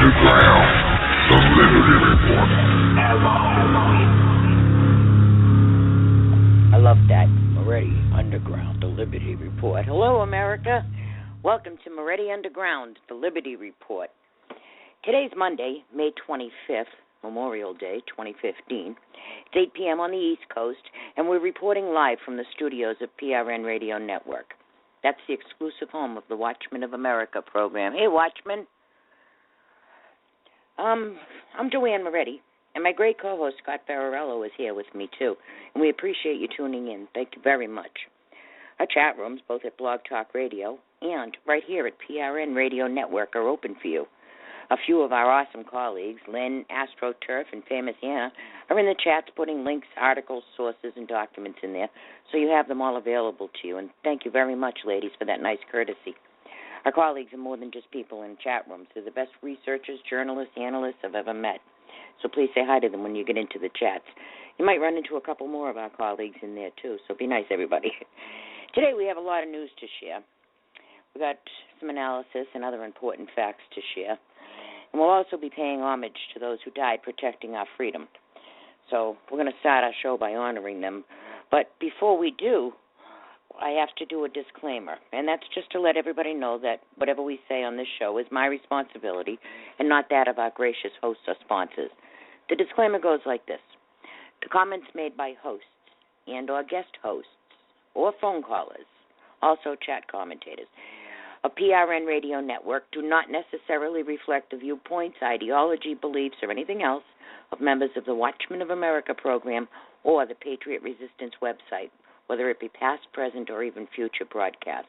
Underground, the Liberty Report. I love that. Moretti Underground, the Liberty Report. Hello, America. Welcome to Moretti Underground, the Liberty Report. Today's Monday, May 25th, Memorial Day 2015. It's 8 p.m. on the East Coast, and we're reporting live from the studios of PRN Radio Network. That's the exclusive home of the Watchmen of America program. Hey, Watchmen. I'm Joanne Moretti, and my great co-host Scott Fararello is here with me, too, and we appreciate you tuning in. Thank you very much. Our chat rooms, both at Blog Talk Radio and right here at PRN Radio Network, are open for you. A few of our awesome colleagues, Lynn, AstroTurf, and Famous Anna, are in the chats putting links, articles, sources, and documents in there, so you have them all available to you. And thank you very much, ladies, for that nice courtesy. Our colleagues are more than just people in chat rooms. They're the best researchers, journalists, analysts I've ever met. So please say hi to them when you get into the chats. You might run into a couple more of our colleagues in there, too, so be nice, everybody. Today we have a lot of news to share. We've got some analysis and other important facts to share. And we'll also be paying homage to those who died protecting our freedom. So we're going to start our show by honoring them. But before we do, I have to do a disclaimer, and that's just to let everybody know that whatever we say on this show is my responsibility and not that of our gracious hosts or sponsors. The disclaimer goes like this. The comments made by hosts and or guest hosts or phone callers, also chat commentators, of PRN Radio Network do not necessarily reflect the viewpoints, ideology, beliefs, or anything else of members of the Watchmen of America program or the Patriot Resistance website, whether it be past, present, or even future broadcasts.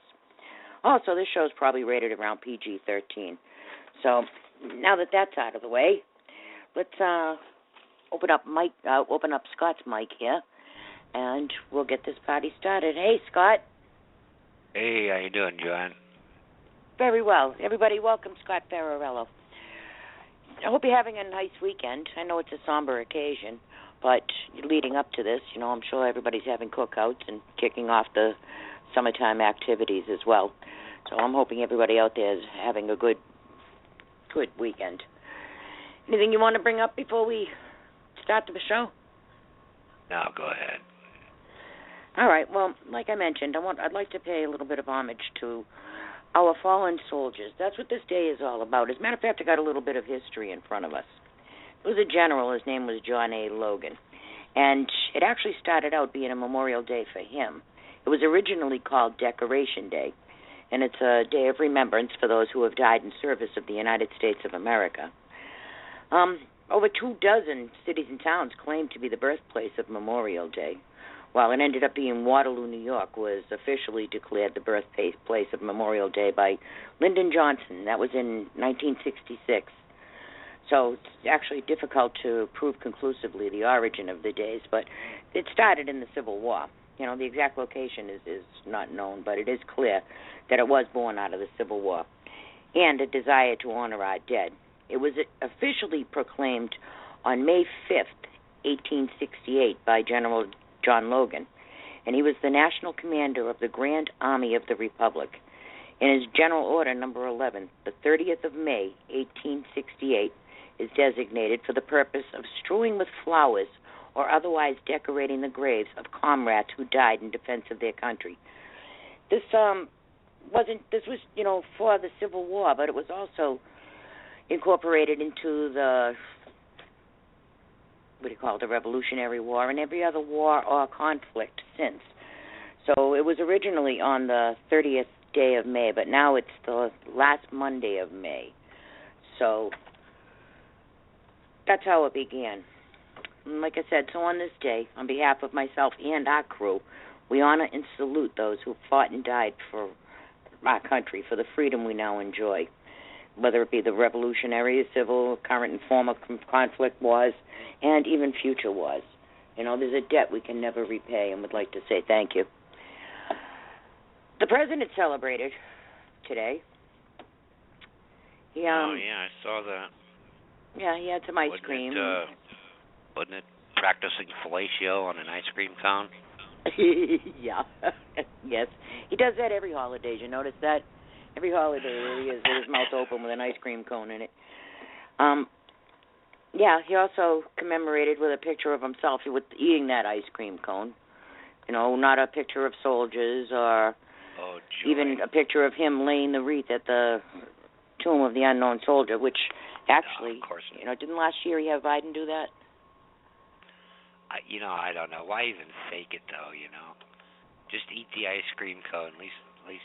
Also, this show is probably rated around PG-13. So now that that's out of the way, let's open up Scott's mic here, and we'll get this party started. Hey, Scott. Hey, how you doing, Joanne? Very well. Everybody, welcome Scott Fararello. I hope you're having a nice weekend. I know it's a somber occasion, but leading up to this, I'm sure everybody's having cookouts and kicking off the summertime activities as well. So I'm hoping everybody out there is having a good weekend. Anything you want to bring up before we start the show? No, go ahead. All right. Well, like I mentioned, I'd like to pay a little bit of homage to our fallen soldiers. That's what this day is all about. As a matter of fact, I got a little bit of history in front of us. It was a general. His name was John A. Logan. And it actually started out being a Memorial Day for him. It was originally called Decoration Day, and it's a day of remembrance for those who have died in service of the United States of America. Over 24 cities and towns claim to be the birthplace of Memorial Day. While it ended up being Waterloo, New York, was officially declared the birthplace of Memorial Day by Lyndon Johnson. That was in 1966. So it's actually difficult to prove conclusively the origin of the days, but it started in the Civil War. The exact location is not known, but it is clear that it was born out of the Civil War and a desire to honor our dead. It was officially proclaimed on May 5th, 1868, by General John Logan, and he was the national commander of the Grand Army of the Republic. In his General Order Number 11, the 30th of May, 1868, is designated for the purpose of strewing with flowers or otherwise decorating the graves of comrades who died in defense of their country. This was for the Civil War, but it was also incorporated into the the Revolutionary War and every other war or conflict since. So it was originally on the 30th day of May, but now it's the last Monday of May. So that's how it began. And like I said, so on this day, on behalf of myself and our crew, we honor and salute those who fought and died for our country, for the freedom we now enjoy, whether it be the revolutionary, civil, current and former conflict wars, and even future wars. There's a debt we can never repay, and would like to say thank you. The president celebrated today. Oh, yeah, I saw that. Yeah, he had some ice cream. Wasn't it practicing fellatio on an ice cream cone? Yeah. Yes. He does that every holiday. You notice that? Every holiday there he is with his mouth open with an ice cream cone in it. Um, yeah, he also commemorated with a picture of himself with eating that ice cream cone. Not a picture of soldiers or even a picture of him laying the wreath at the tomb of the unknown soldier, which actually, of course. Didn't last year he have Biden do that? I don't know. Why even fake it, though, Just eat the ice cream cone. At least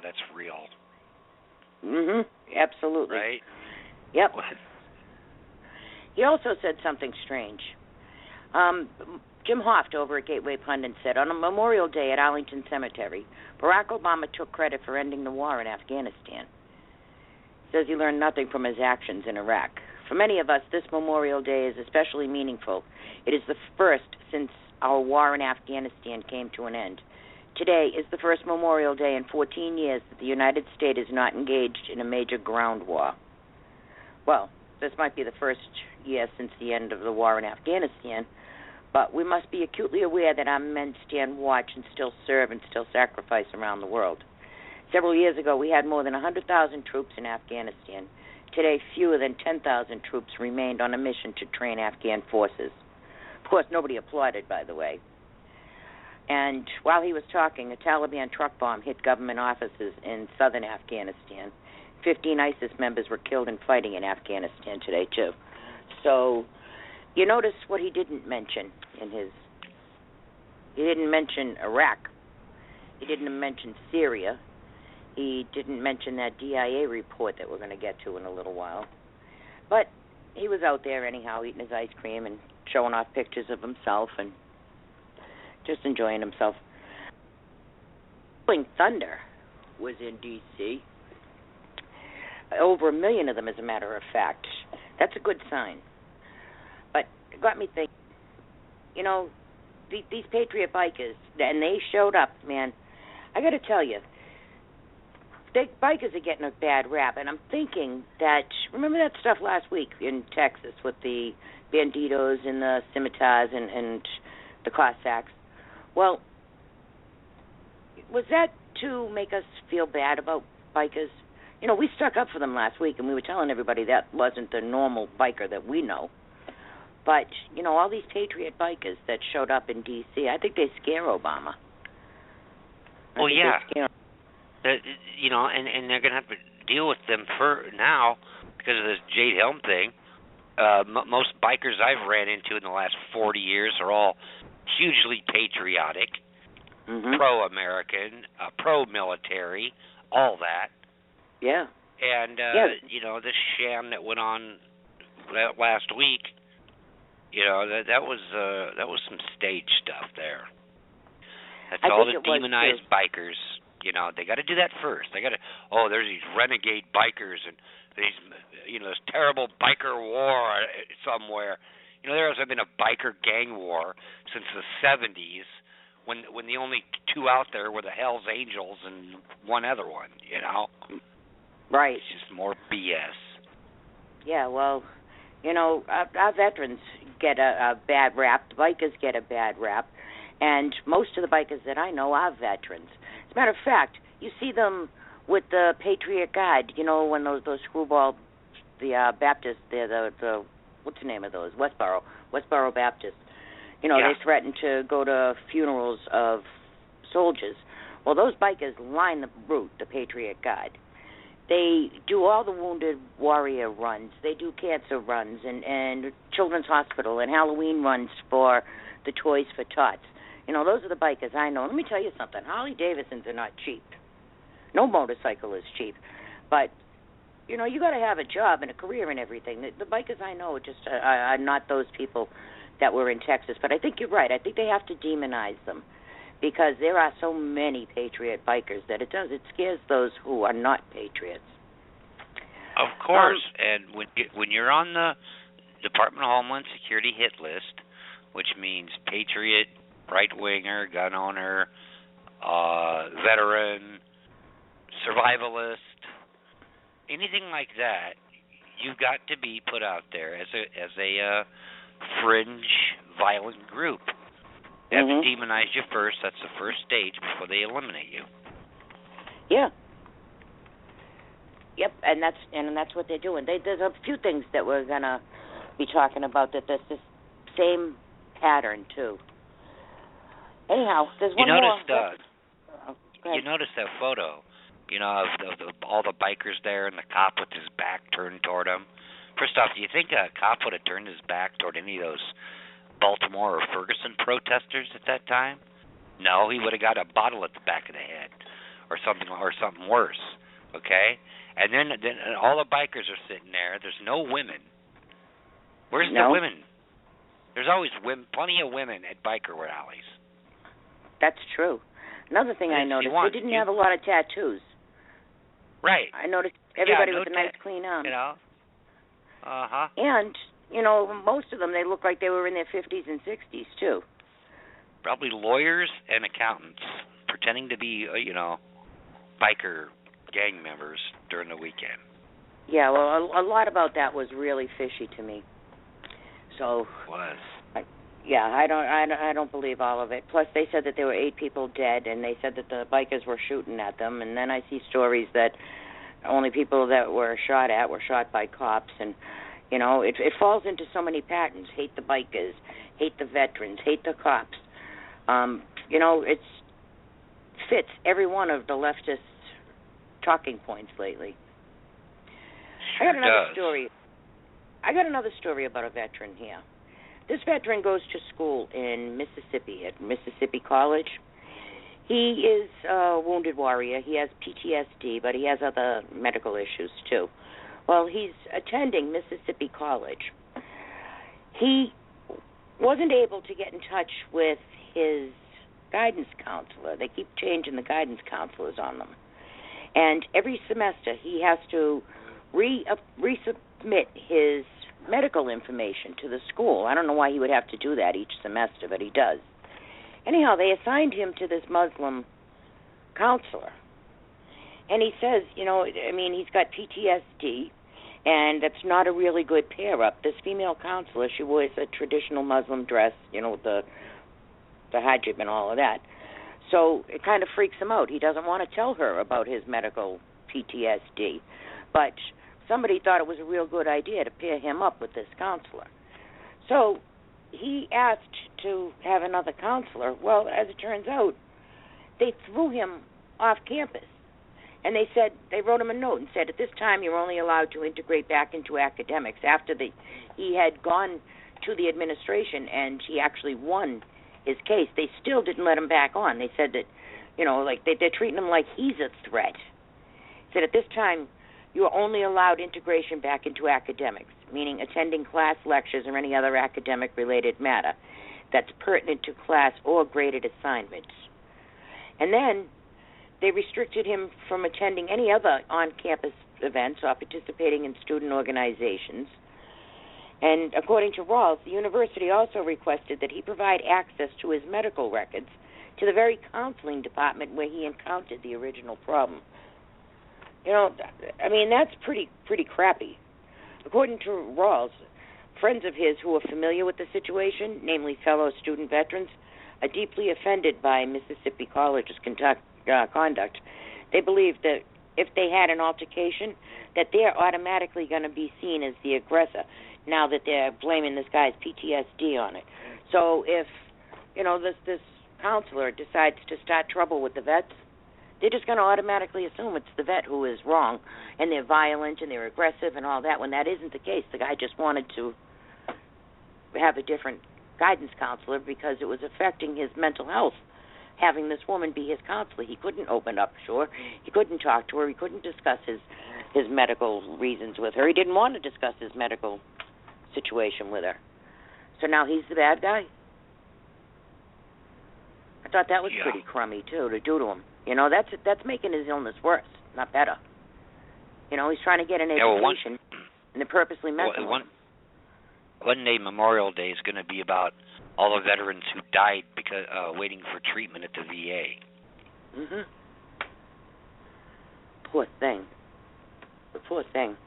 that's real. Absolutely. Right? Yep. What? He also said something strange. Jim Hoft over at Gateway Pundit said, on a Memorial Day at Arlington Cemetery, Barack Obama took credit for ending the war in Afghanistan. He says he learned nothing from his actions in Iraq. For many of us, this Memorial Day is especially meaningful. It is the first since our war in Afghanistan came to an end. Today is the first Memorial Day in 14 years that the United States is not engaged in a major ground war. Well, this might be the first year since the end of the war in Afghanistan, but we must be acutely aware that our men stand watch and still serve and still sacrifice around the world. Several years ago, we had more than 100,000 troops in Afghanistan. Today, fewer than 10,000 troops remained on a mission to train Afghan forces. Of course, nobody applauded, by the way. And while he was talking, a Taliban truck bomb hit government offices in southern Afghanistan. 15 ISIS members were killed in fighting in Afghanistan today, too. So, you notice what he didn't mention he didn't mention Iraq. He didn't mention Syria. He didn't mention that DIA report that we're going to get to in a little while. But he was out there anyhow, eating his ice cream and showing off pictures of himself and just enjoying himself. Rolling Thunder was in D.C. Over 1 million of them, as a matter of fact. That's a good sign. But it got me thinking, these Patriot bikers, and they showed up, man. I got to tell you, bikers are getting a bad rap, and I'm thinking that, remember that stuff last week in Texas with the banditos and the scimitars and the Cossacks? Well, was that to make us feel bad about bikers? We stuck up for them last week, and we were telling everybody that wasn't the normal biker that we know. But, all these Patriot bikers that showed up in D.C., I think they scare Obama. Well, yeah. And they're going to have to deal with them for now because of this Jade Helm thing. Most bikers I've ran into in the last 40 years are all hugely patriotic, pro-American, pro-military, all that. Yeah. And, this sham that went on last week, that was some stage stuff there. That's all the demonized bikers. They got to do that first. They got to. Oh, there's these renegade bikers and these, this terrible biker war somewhere. There hasn't been a biker gang war since the 70s, when the only two out there were the Hells Angels and one other one. Right. It's just more BS. Yeah. Well, our veterans get a bad rap. The bikers get a bad rap. And most of the bikers that I know are veterans. As a matter of fact, you see them with the Patriot Guide, when those screwball, the Baptists, the what's the name of those? Westboro Baptists. They threaten to go to funerals of soldiers. Well, those bikers line the route, the Patriot Guide. They do all the Wounded Warrior runs. They do cancer runs and Children's Hospital and Halloween runs for the Toys for Tots. Those are the bikers I know. Let me tell you something. Harley Davidsons are not cheap. No motorcycle is cheap. But, you got to have a job and a career and everything. The bikers I know are not those people that were in Texas. But I think you're right. I think they have to demonize them because there are so many patriot bikers that it scares those who are not patriots. Of course. And when you're on the Department of Homeland Security hit list, which means patriot, right-winger, gun owner, veteran, survivalist, anything like that, you've got to be put out there as a fringe violent group. They have to demonize you first. That's the first stage before they eliminate you. Yeah. Yep, and that's what they're doing. There's a few things that we're gonna be talking about that there's this same pattern too. Anyhow, there's one more. You noticed that photo, of all the bikers there and the cop with his back turned toward him. First off, do you think a cop would have turned his back toward any of those Baltimore or Ferguson protesters at that time? No, he would have got a bottle at the back of the head, or something worse. Okay. And then all the bikers are sitting there. There's no women. Where's the women? There's always plenty of women at biker rallies. That's true. Another thing I noticed, they didn't have a lot of tattoos. Right. I noticed everybody with a nice clean arm. Uh-huh. And, most of them, they look like they were in their 50s and 60s, too. Probably lawyers and accountants pretending to be, biker gang members during the weekend. Yeah, well, a lot about that was really fishy to me. So. Was. I don't believe all of it. Plus, they said that there were 8 people dead, and they said that the bikers were shooting at them. And then I see stories that only people that were shot at were shot by cops. And, it falls into so many patterns. Hate the bikers, hate the veterans, hate the cops. It fits every one of the leftist talking points lately. I got another story about a veteran here. This veteran goes to school in Mississippi at Mississippi College. He is a wounded warrior. He has PTSD, but he has other medical issues too. Well, he's attending Mississippi College. He wasn't able to get in touch with his guidance counselor. They keep changing the guidance counselors on them. And every semester he has to resubmit his medical information to the school. I don't know why he would have to do that each semester, but he does. Anyhow, they assigned him to this Muslim counselor. And he says, he's got PTSD, and that's not a really good pair-up. This female counselor, she wears a traditional Muslim dress, the hijab and all of that. So it kind of freaks him out. He doesn't want to tell her about his medical PTSD. But somebody thought it was a real good idea to pair him up with this counselor. So he asked to have another counselor. Well, as it turns out, they threw him off campus. And they wrote him a note and said, at this time you're only allowed to integrate back into academics. After he had gone to the administration and he actually won his case, they still didn't let him back on. They said that, they're treating him like he's a threat. Said at this time, you are only allowed integration back into academics, meaning attending class lectures or any other academic-related matter that's pertinent to class or graded assignments. And then they restricted him from attending any other on-campus events or participating in student organizations. And according to Rawls, the university also requested that he provide access to his medical records to the very counseling department where he encountered the original problem. That's pretty crappy. According to Rawls, friends of his who are familiar with the situation, namely fellow student veterans, are deeply offended by Mississippi College's conduct. They believe that if they had an altercation, that they're automatically going to be seen as the aggressor now that they're blaming this guy's PTSD on it. So if, this counselor decides to start trouble with the vets, they're just going to automatically assume it's the vet who is wrong, and they're violent and they're aggressive and all that, when that isn't the case. The guy just wanted to have a different guidance counselor because it was affecting his mental health, having this woman be his counselor. He couldn't open up, sure. He couldn't talk to her. He couldn't discuss his medical reasons with her. He didn't want to discuss his medical situation with her. So now he's the bad guy? I thought that was pretty crummy, too, to do to him. That's making his illness worse, not better. He's trying to get an education, and they're purposely messing with him. One day, Memorial Day is going to be about all the veterans who died because waiting for treatment at the VA. Mhm. Poor thing. The poor thing.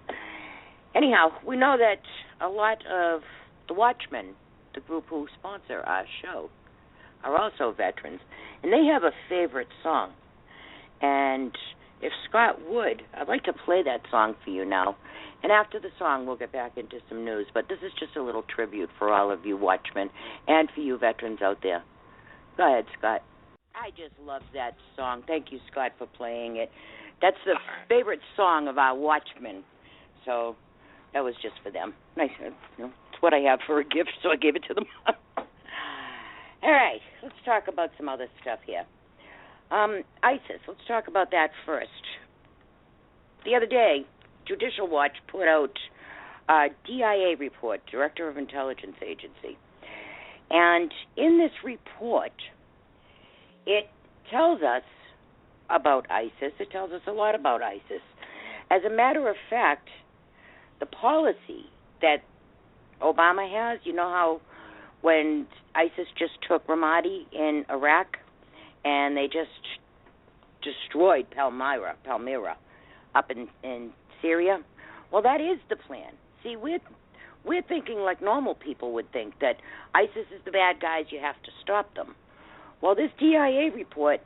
Anyhow, we know that a lot of the Watchmen, the group who sponsor our show, are also veterans, and they have a favorite song. And if Scott would, I'd like to play that song for you now. And after the song, we'll get back into some news. But this is just a little tribute for all of you watchmen and for you veterans out there. Go ahead, Scott. I just love that song. Thank you, Scott, for playing it. That's the favorite song of our watchmen. So that was just for them. Nice. It's what I have for a gift, so I gave it to them. All right, let's talk about some other stuff here. ISIS, let's talk about that first. The other day, Judicial Watch put out a DIA report, Director of Intelligence Agency. And in this report, it tells us about ISIS. It tells us a lot about ISIS. As a matter of fact, the policy that Obama has, you know how when ISIS just took Ramadi in Iraq and they just destroyed Palmyra up in Syria? Well, that is the plan. See, we're thinking like normal people would think, that ISIS is the bad guys, you have to stop them. Well, this DIA report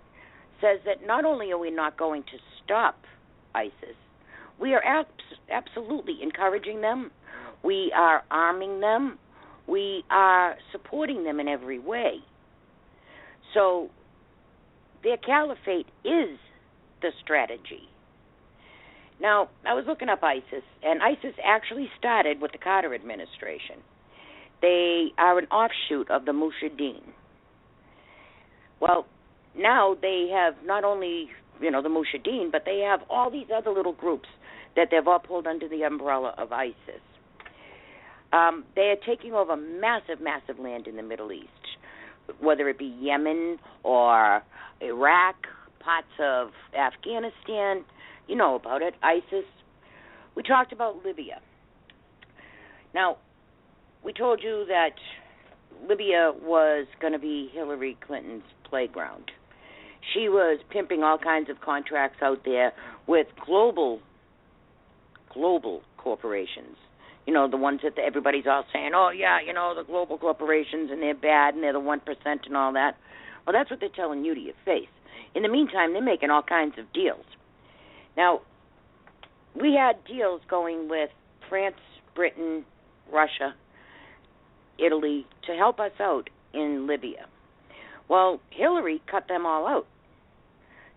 says that not only are we not going to stop ISIS, we are absolutely encouraging them. We are arming them. We are supporting them in every way. So their caliphate is the strategy. Now, I was looking up ISIS, and ISIS actually started with the Carter administration. They are an offshoot of the Mujahideen. Well, now they have not only, the Mujahideen, but they have all these other little groups that they've all pulled under the umbrella of ISIS. They are taking over massive, massive land in the Middle East, whether it be Yemen or Iraq, parts of Afghanistan. You know about it, ISIS. We talked about Libya. Now, we told you that Libya was going to be Hillary Clinton's playground. She was pimping all kinds of contracts out there with global corporations. The ones that everybody's all saying, oh, yeah, the global corporations, and they're bad, and they're the 1% and all that. Well, that's what they're telling you to your face. In the meantime, they're making all kinds of deals. Now, we had deals going with France, Britain, Russia, Italy, to help us out in Libya. Well, Hillary cut them all out.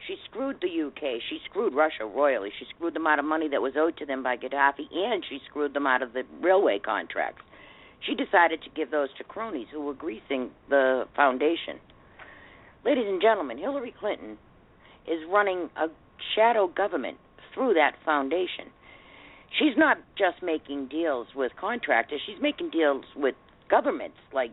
She screwed the UK. She screwed Russia royally. She screwed them out of money that was owed to them by Gaddafi, and she screwed them out of the railway contracts. She decided to give those to cronies who were greasing the foundation. Ladies and gentlemen, Hillary Clinton is running a shadow government through that foundation. She's not just making deals with contractors. She's making deals with governments like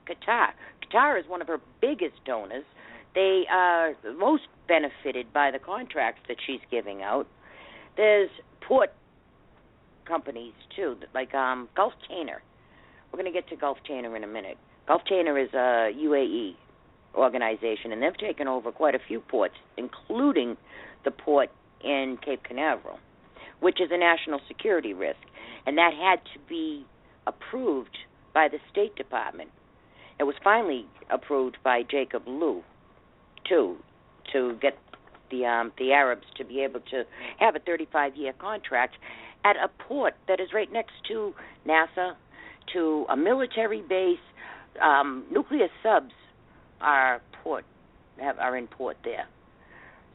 Qatar. Qatar is one of her biggest donors. They are the most benefited by the contracts that she's giving out. There's port companies, too, like Gulf Tainer. We're going to get to Gulf Tainer in a minute. Gulf Tainer is a UAE organization, and they've taken over quite a few ports, including the port in Cape Canaveral, which is a national security risk. And that had to be approved by the State Department. It was finally approved by Jacob Lew, too, to get the Arabs to be able to have a 35-year contract at a port that is right next to NASA, to a military base. Nuclear subs are in port there.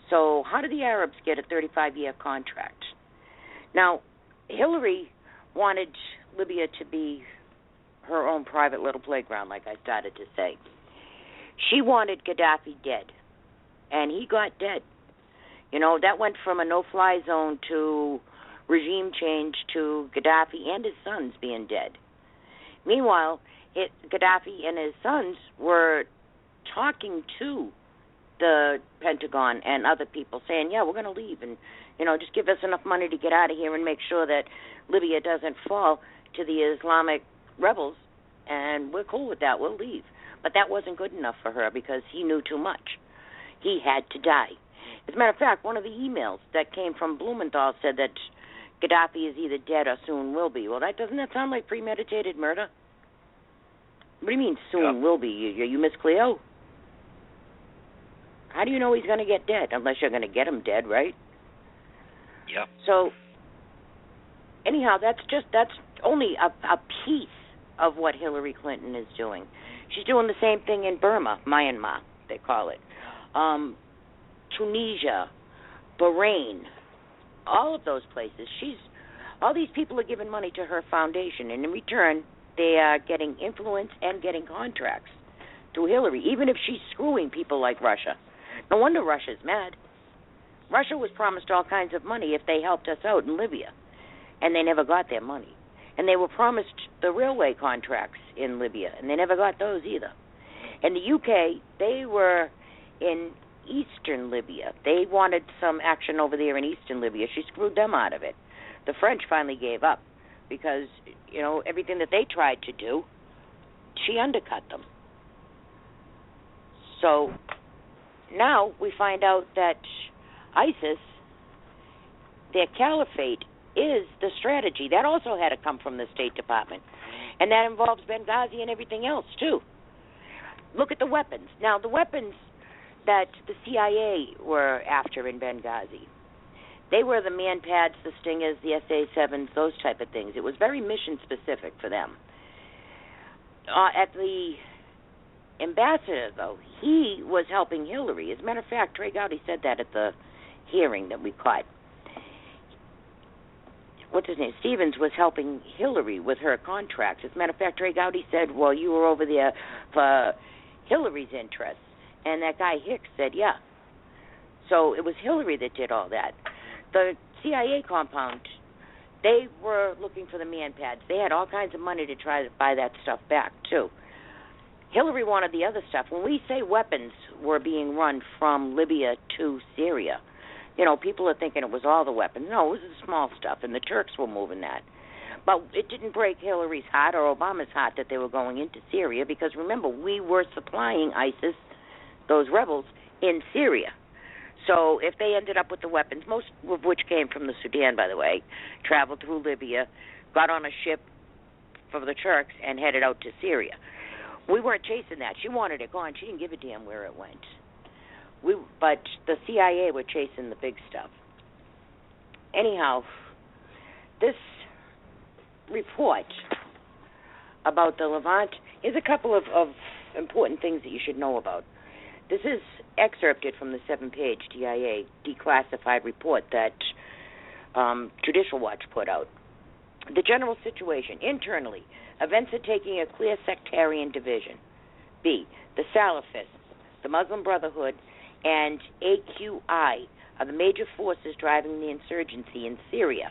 So how do the Arabs get a 35-year contract? Now, Hillary wanted Libya to be her own private little playground, like I started to say. She wanted Gaddafi dead, and he got dead. That went from a no-fly zone to regime change to Gaddafi and his sons being dead. Meanwhile, Gaddafi and his sons were talking to the Pentagon and other people saying, yeah, we're going to leave, and, just give us enough money to get out of here and make sure that Libya doesn't fall to the Islamic rebels, and we're cool with that, we'll leave. But that wasn't good enough for her because he knew too much. He had to die. As a matter of fact, one of the emails that came from Blumenthal said that Gaddafi is either dead or soon will be. Well, doesn't that sound like premeditated murder? What do you mean soon will be? You Miss Cleo? How do you know he's going to get dead? Unless you're going to get him dead, right? Yep. So, anyhow, that's only a piece of what Hillary Clinton is doing. She's doing the same thing in Burma, Myanmar, they call it, Tunisia, Bahrain, all of those places. All these people are giving money to her foundation, and in return, they are getting influence and getting contracts through Hillary, even if she's screwing people like Russia. No wonder Russia's mad. Russia was promised all kinds of money if they helped us out in Libya, and they never got their money. And they were promised the railway contracts in Libya, and they never got those either. And the UK, they were in eastern Libya. They wanted some action over there in eastern Libya. She screwed them out of it. The French finally gave up because, everything that they tried to do, she undercut them. So now we find out that ISIS, their caliphate, is the strategy. That also had to come from the State Department. And that involves Benghazi and everything else, too. Look at the weapons. Now, the weapons that the CIA were after in Benghazi, they were the man-pads, the Stingers, the SA-7s, those type of things. It was very mission-specific for them. At the ambassador, though, he was helping Hillary. As a matter of fact, Trey Gowdy said that at the hearing that we caught. What's his name? Stevens was helping Hillary with her contracts. As a matter of fact, Trey Gowdy said, well, you were over there for Hillary's interests. And that guy Hicks said, yeah. So it was Hillary that did all that. The CIA compound, they were looking for the man-pads. They had all kinds of money to try to buy that stuff back, too. Hillary wanted the other stuff. When we say weapons were being run from Libya to Syria, people are thinking it was all the weapons. No, it was the small stuff, and the Turks were moving that. But it didn't break Hillary's heart or Obama's heart that they were going into Syria because, remember, we were supplying ISIS, those rebels, in Syria. So if they ended up with the weapons, most of which came from the Sudan, by the way, traveled through Libya, got on a ship for the Turks, and headed out to Syria. We weren't chasing that. She wanted it gone. She didn't give a damn where it went. But the CIA were chasing the big stuff. Anyhow, this report about the Levant is a couple of important things that you should know about. This is excerpted from the 7-page DIA declassified report that Judicial Watch put out. The general situation internally, events are taking a clear sectarian division. B, the Salafists, the Muslim Brotherhood, and AQI are the major forces driving the insurgency in Syria.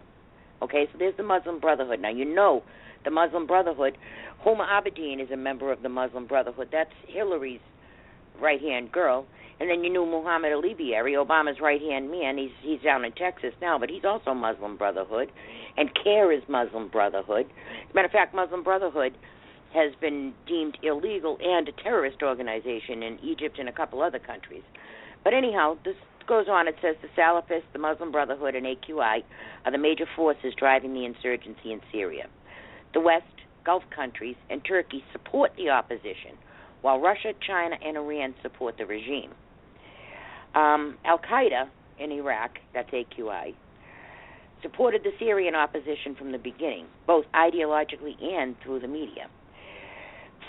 Okay, so there's the Muslim Brotherhood. Now, the Muslim Brotherhood, Huma Abedin is a member of the Muslim Brotherhood. That's Hillary's right-hand girl. And then you knew Muhammad Alibiari, Obama's right-hand man. He's down in Texas now, but he's also Muslim Brotherhood. And CARE is Muslim Brotherhood. As a matter of fact, Muslim Brotherhood has been deemed illegal and a terrorist organization in Egypt and a couple other countries. But anyhow, this goes on. It says the Salafists, the Muslim Brotherhood, and AQI are the major forces driving the insurgency in Syria. The West, Gulf countries, and Turkey support the opposition, while Russia, China, and Iran support the regime. Al-Qaeda in Iraq, that's AQI, supported the Syrian opposition from the beginning, both ideologically and through the media.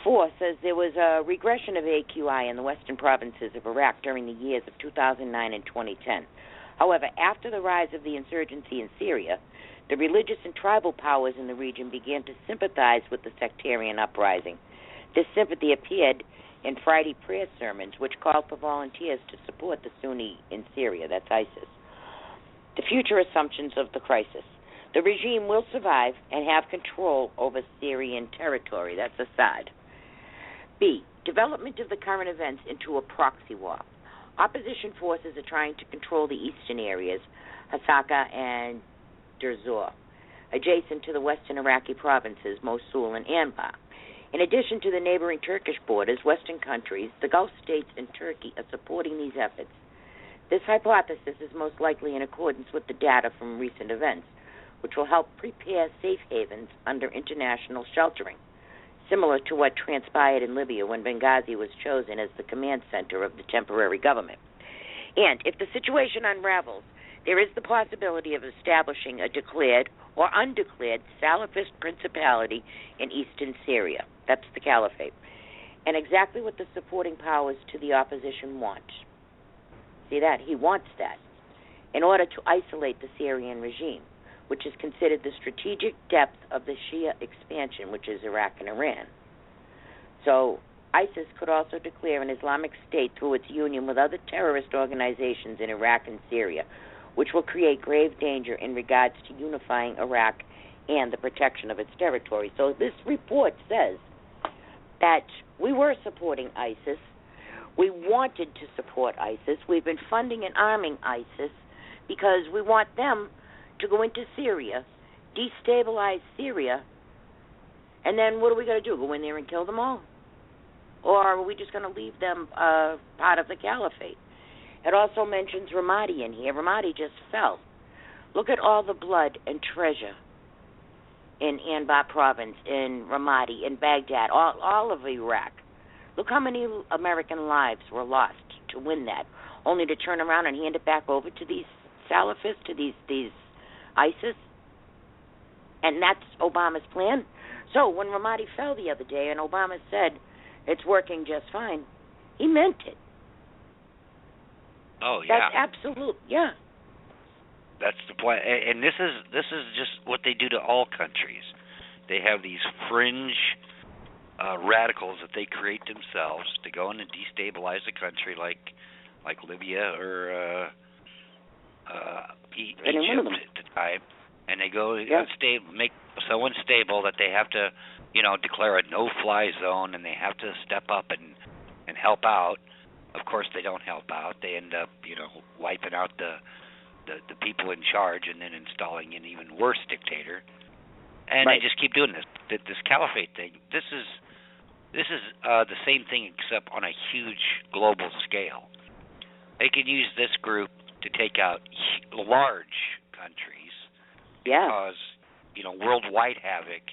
4 says there was a regression of AQI in the western provinces of Iraq during the years of 2009 and 2010. However, after the rise of the insurgency in Syria, the religious and tribal powers in the region began to sympathize with the sectarian uprising. This sympathy appeared in Friday prayer sermons, which called for volunteers to support the Sunni in Syria, that's ISIS. The future assumptions of the crisis. The regime will survive and have control over Syrian territory, that's Assad. B, development of the current events into a proxy war. Opposition forces are trying to control the eastern areas, Hasaka and Derzor, adjacent to the western Iraqi provinces, Mosul and Anbar. In addition to the neighboring Turkish borders, Western countries, the Gulf states, and Turkey are supporting these efforts. This hypothesis is most likely in accordance with the data from recent events, which will help prepare safe havens under international sheltering, similar to what transpired in Libya when Benghazi was chosen as the command center of the temporary government. And if the situation unravels, there is the possibility of establishing a declared or undeclared Salafist principality in eastern Syria. That's the caliphate. And exactly what the supporting powers to the opposition want. See that? He wants that in order to isolate the Syrian regime, which is considered the strategic depth of the Shia expansion, which is Iraq and Iran. So ISIS could also declare an Islamic State through its union with other terrorist organizations in Iraq and Syria, which will create grave danger in regards to unifying Iraq and the protection of its territory. So this report says that we were supporting ISIS. We wanted to support ISIS. We've been funding and arming ISIS because we want them to go into Syria, destabilize Syria, and then what are we going to do, go in there and kill them all? Or are we just going to leave them part of the caliphate? It also mentions Ramadi in here. Ramadi just fell. Look at all the blood and treasure in Anbar province, in Ramadi, in Baghdad, all of Iraq. Look how many American lives were lost to win that, only to turn around and hand it back over to these Salafists, to these ISIS. And that's Obama's plan. So when Ramadi fell the other day and Obama said it's working just fine, he meant it. Oh yeah, that's absolute. Yeah, that's the plan. And this is just what they do to all countries. They have these fringe radicals that they create themselves to go in and destabilize a country like Libya or Egypt at the time, and they go unstable, make so unstable that they have to, declare a no-fly zone, and they have to step up and help out. Of course, they don't help out. They end up, wiping out the people in charge and then installing an even worse dictator. And right. They just keep doing this. This caliphate thing. This is the same thing except on a huge global scale. They can use this group to take out large countries, cause worldwide havoc,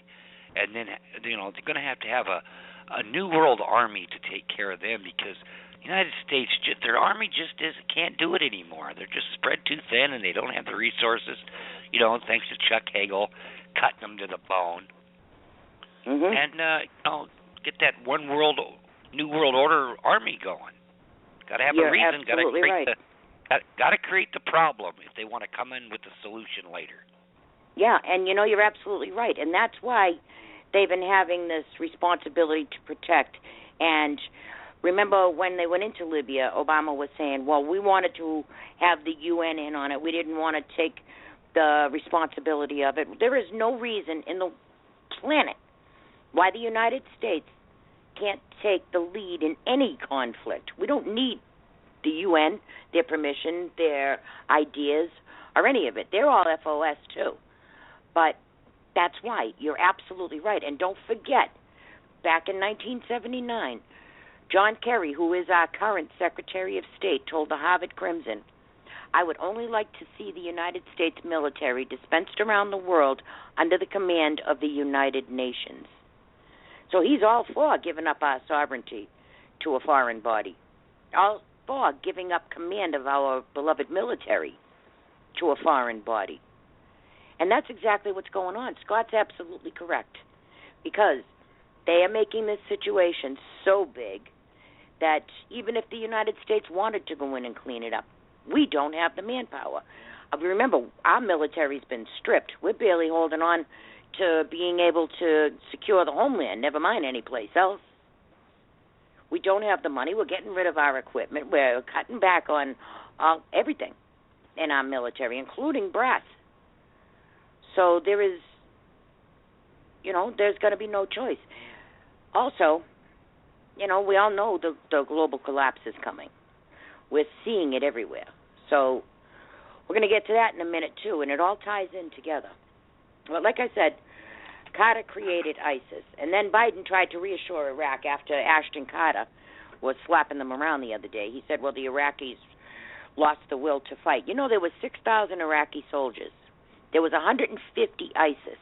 and then they're going to have a new world army to take care of them because the United States, their army just can't do it anymore. They're just spread too thin, and they don't have the resources. Thanks to Chuck Hagel, cutting them to the bone, and get that new world order army going. Got to have a reason. Got to create got to create the problem if they want to come in with the solution later. Yeah, and you're absolutely right, and that's why they've been having this responsibility to protect. And remember when they went into Libya, Obama was saying, well, we wanted to have the UN in on it. We didn't want to take the responsibility of it. There is no reason in the planet why the United States can't take the lead in any conflict. We don't need the UN, their permission, their ideas, or any of it. They're all FOS too. But that's why. You're absolutely right. And don't forget, back in 1979, John Kerry, who is our current Secretary of State, told the Harvard Crimson, I would only like to see the United States military dispensed around the world under the command of the United Nations. So he's all for giving up our sovereignty to a foreign body, all for giving up command of our beloved military to a foreign body. And that's exactly what's going on. Scott's absolutely correct, because they are making this situation so big that even if the United States wanted to go in and clean it up, we don't have the manpower. Remember, our military's been stripped. We're barely holding on to being able to secure the homeland, never mind any place else. We don't have the money. We're getting rid of our equipment. We're cutting back on everything in our military, including brass. So there is, there's going to be no choice. Also, we all know the global collapse is coming. We're seeing it everywhere. So we're going to get to that in a minute, too, and it all ties in together. Well, like I said, Carter created ISIS, and then Biden tried to reassure Iraq after Ashton Carter was slapping them around the other day. He said, well, the Iraqis lost the will to fight. There were 6,000 Iraqi soldiers. There was 150 ISIS.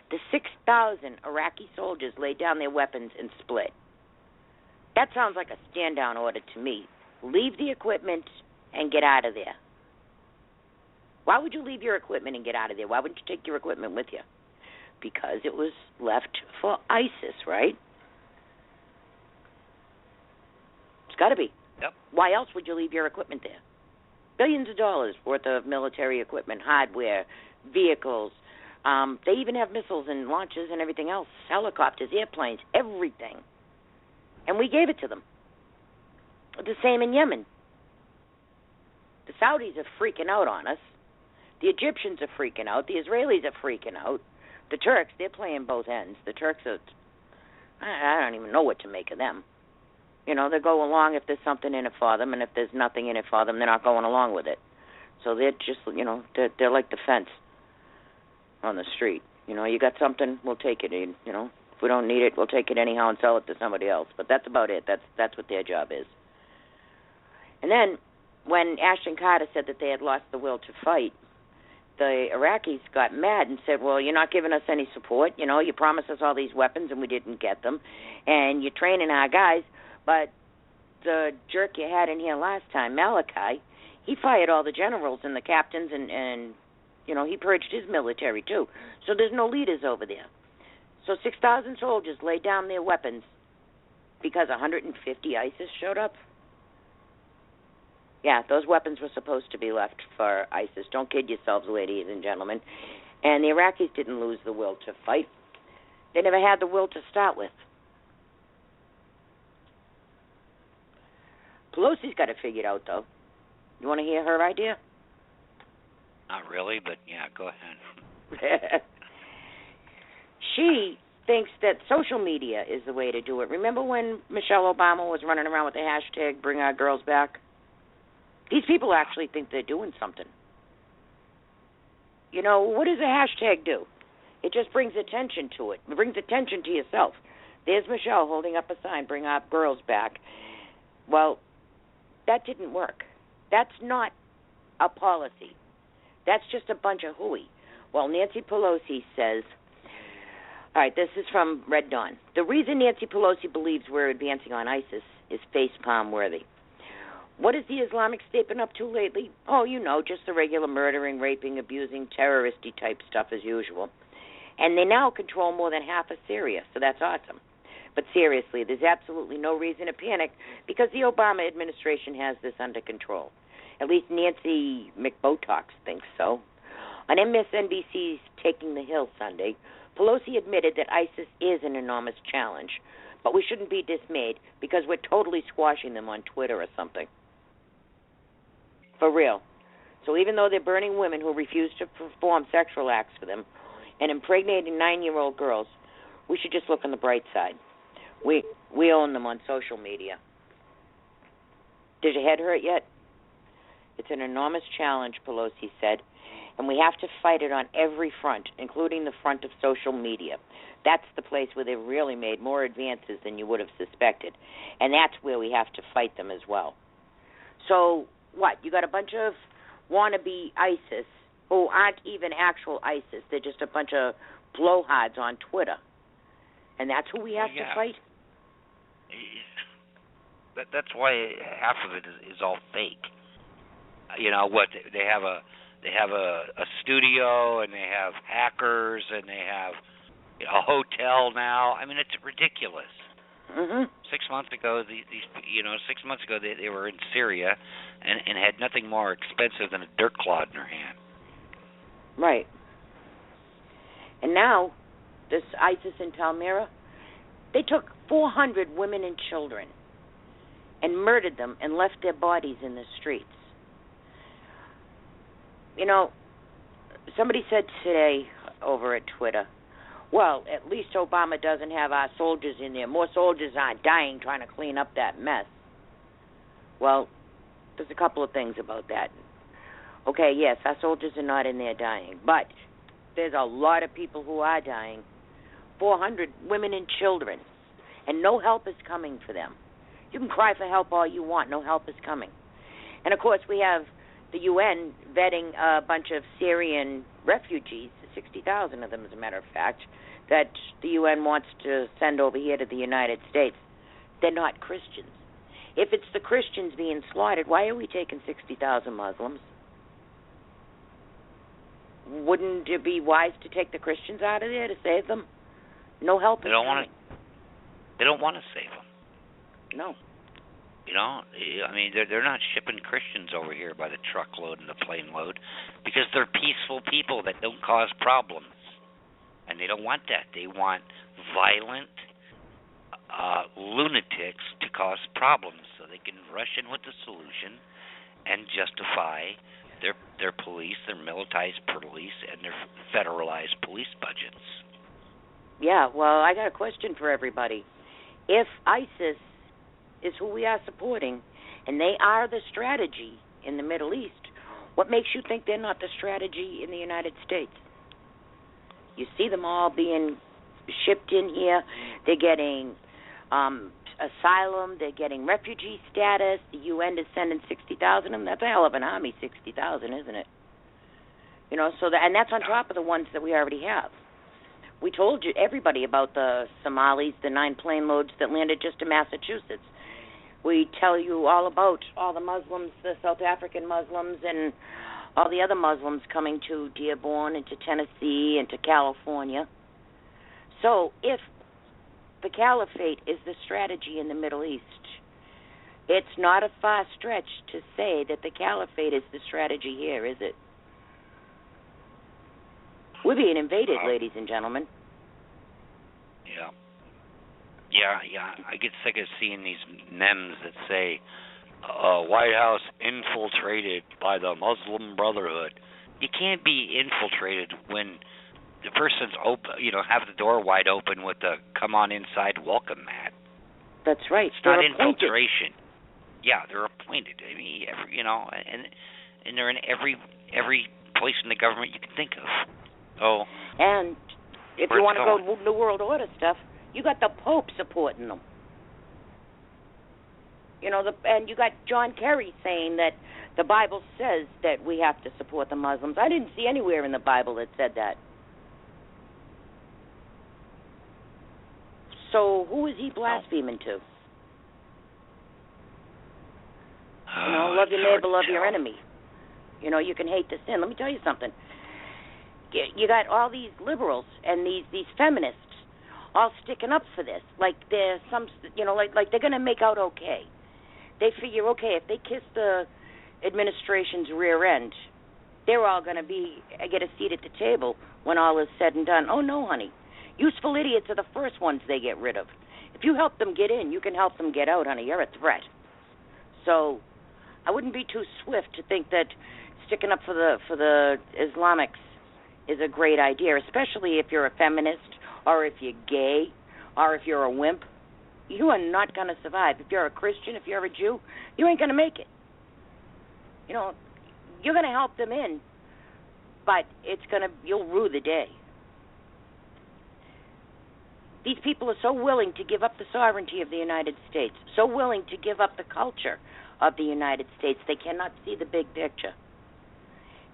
The 6,000 Iraqi soldiers laid down their weapons and split. That sounds like a stand-down order to me. Leave the equipment and get out of there. Why would you leave your equipment and get out of there? Why wouldn't you take your equipment with you? Because it was left for ISIS, right? It's got to be. Yep. Why else would you leave your equipment there? Billions of dollars worth of military equipment, hardware, vehicles. They even have missiles and launches and everything else, helicopters, airplanes, everything. And we gave it to them. The same in Yemen. The Saudis are freaking out on us. The Egyptians are freaking out. The Israelis are freaking out. The Turks, they're playing both ends. The Turks are, I don't even know what to make of them. You know, they go along if there's something in it for them, and if there's nothing in it for them, they're not going along with it. So they're just, you know, they're like the fence on the street. You know, you got something, we'll take it. You know, if we don't need it, we'll take it anyhow and sell it to somebody else. But that's about it. That's what their job is. And then when Ashton Carter said that they had lost the will to fight, the Iraqis got mad and said, well, you're not giving us any support. You know, you promised us all these weapons and we didn't get them. And you're training our guys. But the jerk you had in here last time, Malachi, he fired all the generals and the captains and you know, he purged his military too. So there's no leaders over there. So 6,000 soldiers laid down their weapons because 150 ISIS showed up. Yeah, those weapons were supposed to be left for ISIS. Don't kid yourselves, ladies and gentlemen. And the Iraqis didn't lose the will to fight. They never had the will to start with. Pelosi's got it figured out, though. You want to hear her idea? Not really, but yeah, go ahead. She thinks that social media is the way to do it. Remember when Michelle Obama was running around with the hashtag Bring Our Girls Back? These people actually think they're doing something. You know, what does a hashtag do? It just brings attention to it. It brings attention to yourself. There's Michelle holding up a sign, Bring Our Girls Back. Well, that didn't work. That's not a policy. That's just a bunch of hooey. Well, Nancy Pelosi says, all right, this is from Red Dawn. The reason Nancy Pelosi believes we're advancing on ISIS is facepalm worthy. What has the Islamic State been up to lately? Oh, you know, just the regular murdering, raping, abusing, terroristy type stuff as usual. And they now control more than half of Syria, so that's awesome. But seriously, there's absolutely no reason to panic because the Obama administration has this under control. At least Nancy McBotox thinks so. On MSNBC's Taking the Hill Sunday, Pelosi admitted that ISIS is an enormous challenge, but we shouldn't be dismayed because we're totally squashing them on Twitter or something. For real. So even though they're burning women who refuse to perform sexual acts for them and impregnating 9-year-old girls, we should just look on the bright side. We own them on social media. Did your head hurt yet? It's an enormous challenge, Pelosi said, and we have to fight it on every front, including the front of social media. That's the place where they've really made more advances than you would have suspected, and that's where we have to fight them as well. So, what? You got a bunch of wannabe ISIS who aren't even actual ISIS. They're just a bunch of blowhards on Twitter, and that's who we have to fight? That's why half of it is all fake. You know what? They have a studio, and they have hackers, and they have a hotel now. I mean, it's ridiculous. Mm-hmm. 6 months ago, they were in Syria and had nothing more expensive than a dirt clod in their hand. Right. And now, this ISIS in Palmyra, they took 400 women and children and murdered them and left their bodies in the streets. You know, somebody said today over at Twitter, well, at least Obama doesn't have our soldiers in there. More soldiers aren't dying trying to clean up that mess. Well, there's a couple of things about that. Okay, yes, our soldiers are not in there dying, but there's a lot of people who are dying. 400 women and children, and no help is coming for them. You can cry for help all you want. No help is coming. And, of course, we have the UN vetting a bunch of Syrian refugees, 60,000 of them, as a matter of fact, that the UN wants to send over here to the United States. They're not Christians. If it's the Christians being slaughtered, why are we taking 60,000 Muslims? wouldn't it be wise to take the Christians out of there to save them? No help. They don't want to. They don't want to save them. No. You know, I mean, they're not shipping Christians over here by the truckload and the plane load because they're peaceful people that don't cause problems, and they don't want that. They want violent lunatics to cause problems so they can rush in with the solution and justify their police, their militarized police, and their federalized police budgets. Yeah, well, I got a question for everybody. If ISIS is who we are supporting, and they are the strategy in the Middle East, what makes you think they're not the strategy in the United States? You see them all being shipped in here. They're getting asylum. They're getting refugee status. The UN is sending 60,000 of them. That's a hell of an army, 60,000, isn't it? You know, and that's on top of the ones that we already have. We told you everybody about the Somalis, the 9 plane loads that landed just in Massachusetts. We tell you all about all the Muslims, the South African Muslims, and all the other Muslims coming to Dearborn and to Tennessee and to California. So if the caliphate is the strategy in the Middle East, it's not a far stretch to say that the caliphate is the strategy here, is it? We're being invaded, ladies and gentlemen. Yeah. I get sick of seeing these memes that say, White House infiltrated by the Muslim Brotherhood. You can't be infiltrated when the person's have the door wide open with the "come on inside, welcome" mat. That's right. It's not infiltration. Yeah, they're appointed. I mean, and they're in every place in the government you can think of. Oh. And if you want to go New World Order stuff, you got the Pope supporting them. You know, and you got John Kerry saying that the Bible says that we have to support the Muslims. I didn't see anywhere in the Bible that said that. So who is he blaspheming to? You know, love your neighbor, love your enemy. You know, you can hate the sin. Let me tell you something. You got all these liberals and these feminists all sticking up for this, like they're like they're going to make out okay. They figure, okay, if they kiss the administration's rear end, they're all going to get a seat at the table when all is said and done. Oh no, honey, useful idiots are the first ones they get rid of. If you help them get in, you can help them get out, honey. You're a threat. So I wouldn't be too swift to think that sticking up for the Islamics is a great idea, especially if you're a feminist or if you're gay or if you're a wimp. You are not going to survive. If you're a Christian, if you're a Jew, you ain't going to make it. You know, you're going to help them in, but you'll rue the day. These people are so willing to give up the sovereignty of the United States, so willing to give up the culture of the United States, they cannot see the big picture.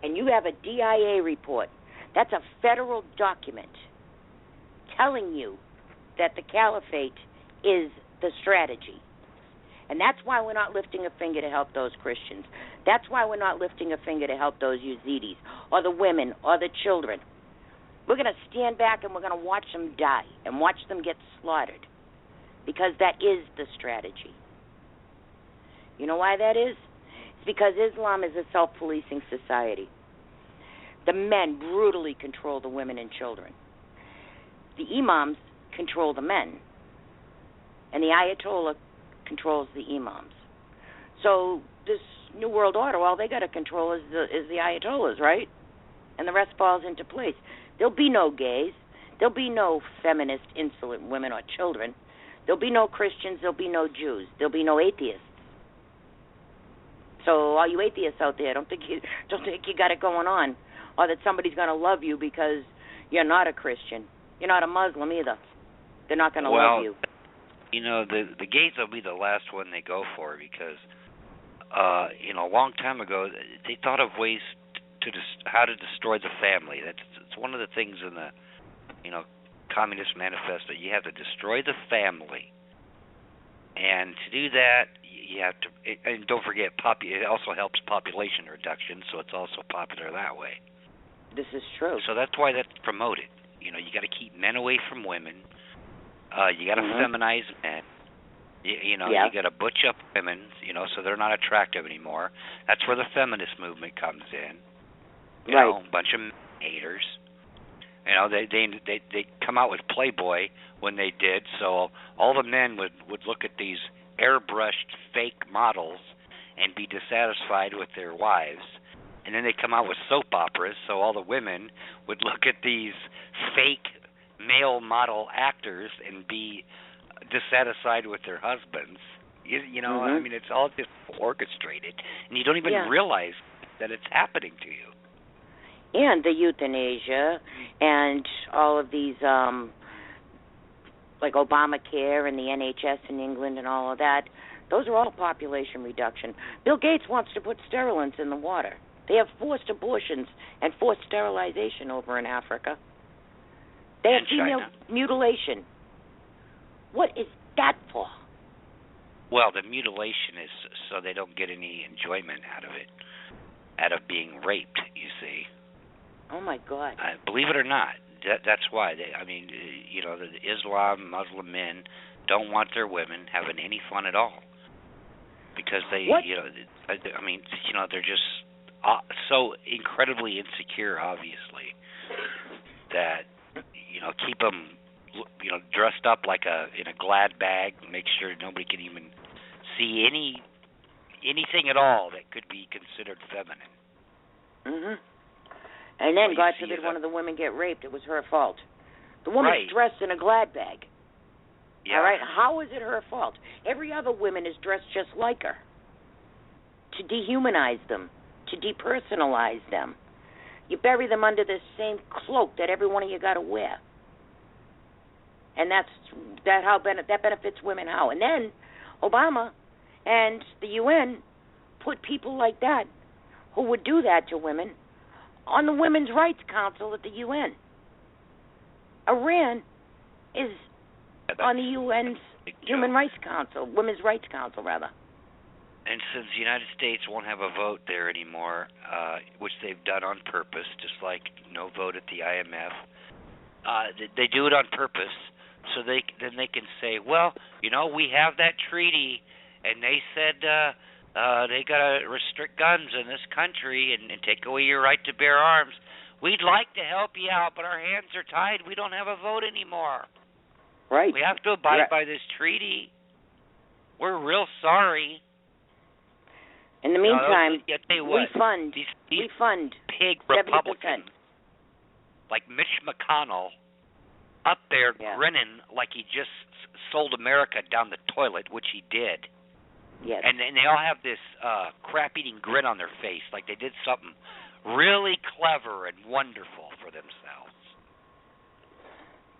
And you have a DIA report. That's a federal document telling you that the caliphate is the strategy. And that's why we're not lifting a finger to help those Christians. That's why we're not lifting a finger to help those Yazidis or the women or the children. We're going to stand back and we're going to watch them die and watch them get slaughtered because that is the strategy. You know why that is? It's because Islam is a self-policing society. The men brutally control the women and children. The imams control the men. And the Ayatollah controls the imams. So this New World Order, all they got to control is the Ayatollahs, right? And the rest falls into place. There'll be no gays. There'll be no feminist, insolent women or children. There'll be no Christians. There'll be no Jews. There'll be no atheists. So all you atheists out there, don't think you got it going on, or that somebody's going to love you because you're not a Christian. You're not a Muslim either. They're not going to love you. You know, the gays will be the last one they go for because, a long time ago, they thought of ways to how to destroy the family. It's one of the things in the, Communist Manifesto. You have to destroy the family, and to do that, you have to. And don't forget, it also helps population reduction, so it's also popular that way. This is true. So that's why that's promoted. You know, you got to keep men away from women. You got to feminize men. You know, you got to butch up women, you know, so they're not attractive anymore. That's where the feminist movement comes in. You know, a bunch of haters. You know, they come out with Playboy when they did, so all the men would look at these airbrushed fake models and be dissatisfied with their wives. And then they come out with soap operas, so all the women would look at these fake male model actors and be dissatisfied with their husbands. You know, I mean, it's all just orchestrated, and you don't even realize that it's happening to you. And the euthanasia and all of these, like Obamacare and the NHS in England and all of that, those are all population reduction. Bill Gates wants to put sterilants in the water. They have forced abortions and forced sterilization over in Africa. They have female mutilation. What is that for? Well, the mutilation is so they don't get any enjoyment out of it, out of being raped, you see. Oh, my God. Believe it or not, that's why. I mean, you know, the Islam, Muslim men don't want their women having any fun at all. Because they, you know, I mean, you know, they're just so incredibly insecure, obviously, that, you know, keep them, you know, dressed up like in a Glad bag, make sure nobody can even see anything at all that could be considered feminine. And then, God forbid, one of the women get raped. It was her fault. The woman's dressed in a Glad bag. All right? How is it her fault? Every other woman is dressed just like her. To dehumanize them, to depersonalize them. You bury them under this same cloak that every one of you got to wear. And that benefits women how? And then Obama and the UN put people like that who would do that to women on the Women's Rights Council at the UN. Iran is on the UN's Human Rights Council, Women's Rights Council, rather. And since the United States won't have a vote there anymore, which they've done on purpose, just like no vote at the IMF, they do it on purpose so then they can say, well, you know, we have that treaty, and they said they got to restrict guns in this country and take away your right to bear arms. We'd like to help you out, but our hands are tied. We don't have a vote anymore. Right. We have to abide by this treaty. We're real sorry. In the meantime, we fund pig 70%. Republicans like Mitch McConnell up there grinning like he just sold America down the toilet, which he did. Yes. And they all have this crap-eating grin on their face, like they did something really clever and wonderful for themselves.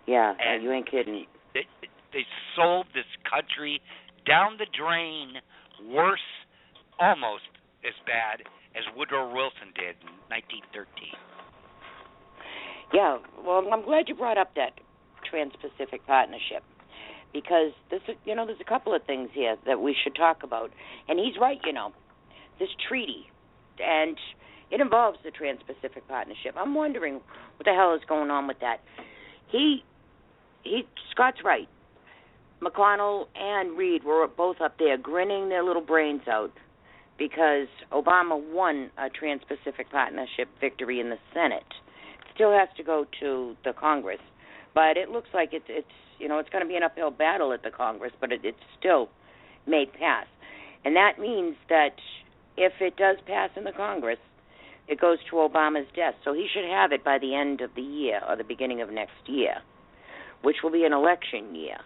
Yeah, and you ain't kidding. They sold this country down the drain worse, almost as bad as Woodrow Wilson did in 1913. Yeah, well, I'm glad you brought up that Trans-Pacific Partnership, because there's a couple of things here that we should talk about. And he's right, you know, this treaty, and it involves the Trans-Pacific Partnership. I'm wondering what the hell is going on with that. Scott's right. McConnell and Reid were both up there grinning their little brains out because Obama won a Trans-Pacific Partnership victory in the Senate. It still has to go to the Congress, but it looks like it's going to be an uphill battle at the Congress, but it still may pass. And that means that if it does pass in the Congress, it goes to Obama's desk. So he should have it by the end of the year or the beginning of next year, which will be an election year.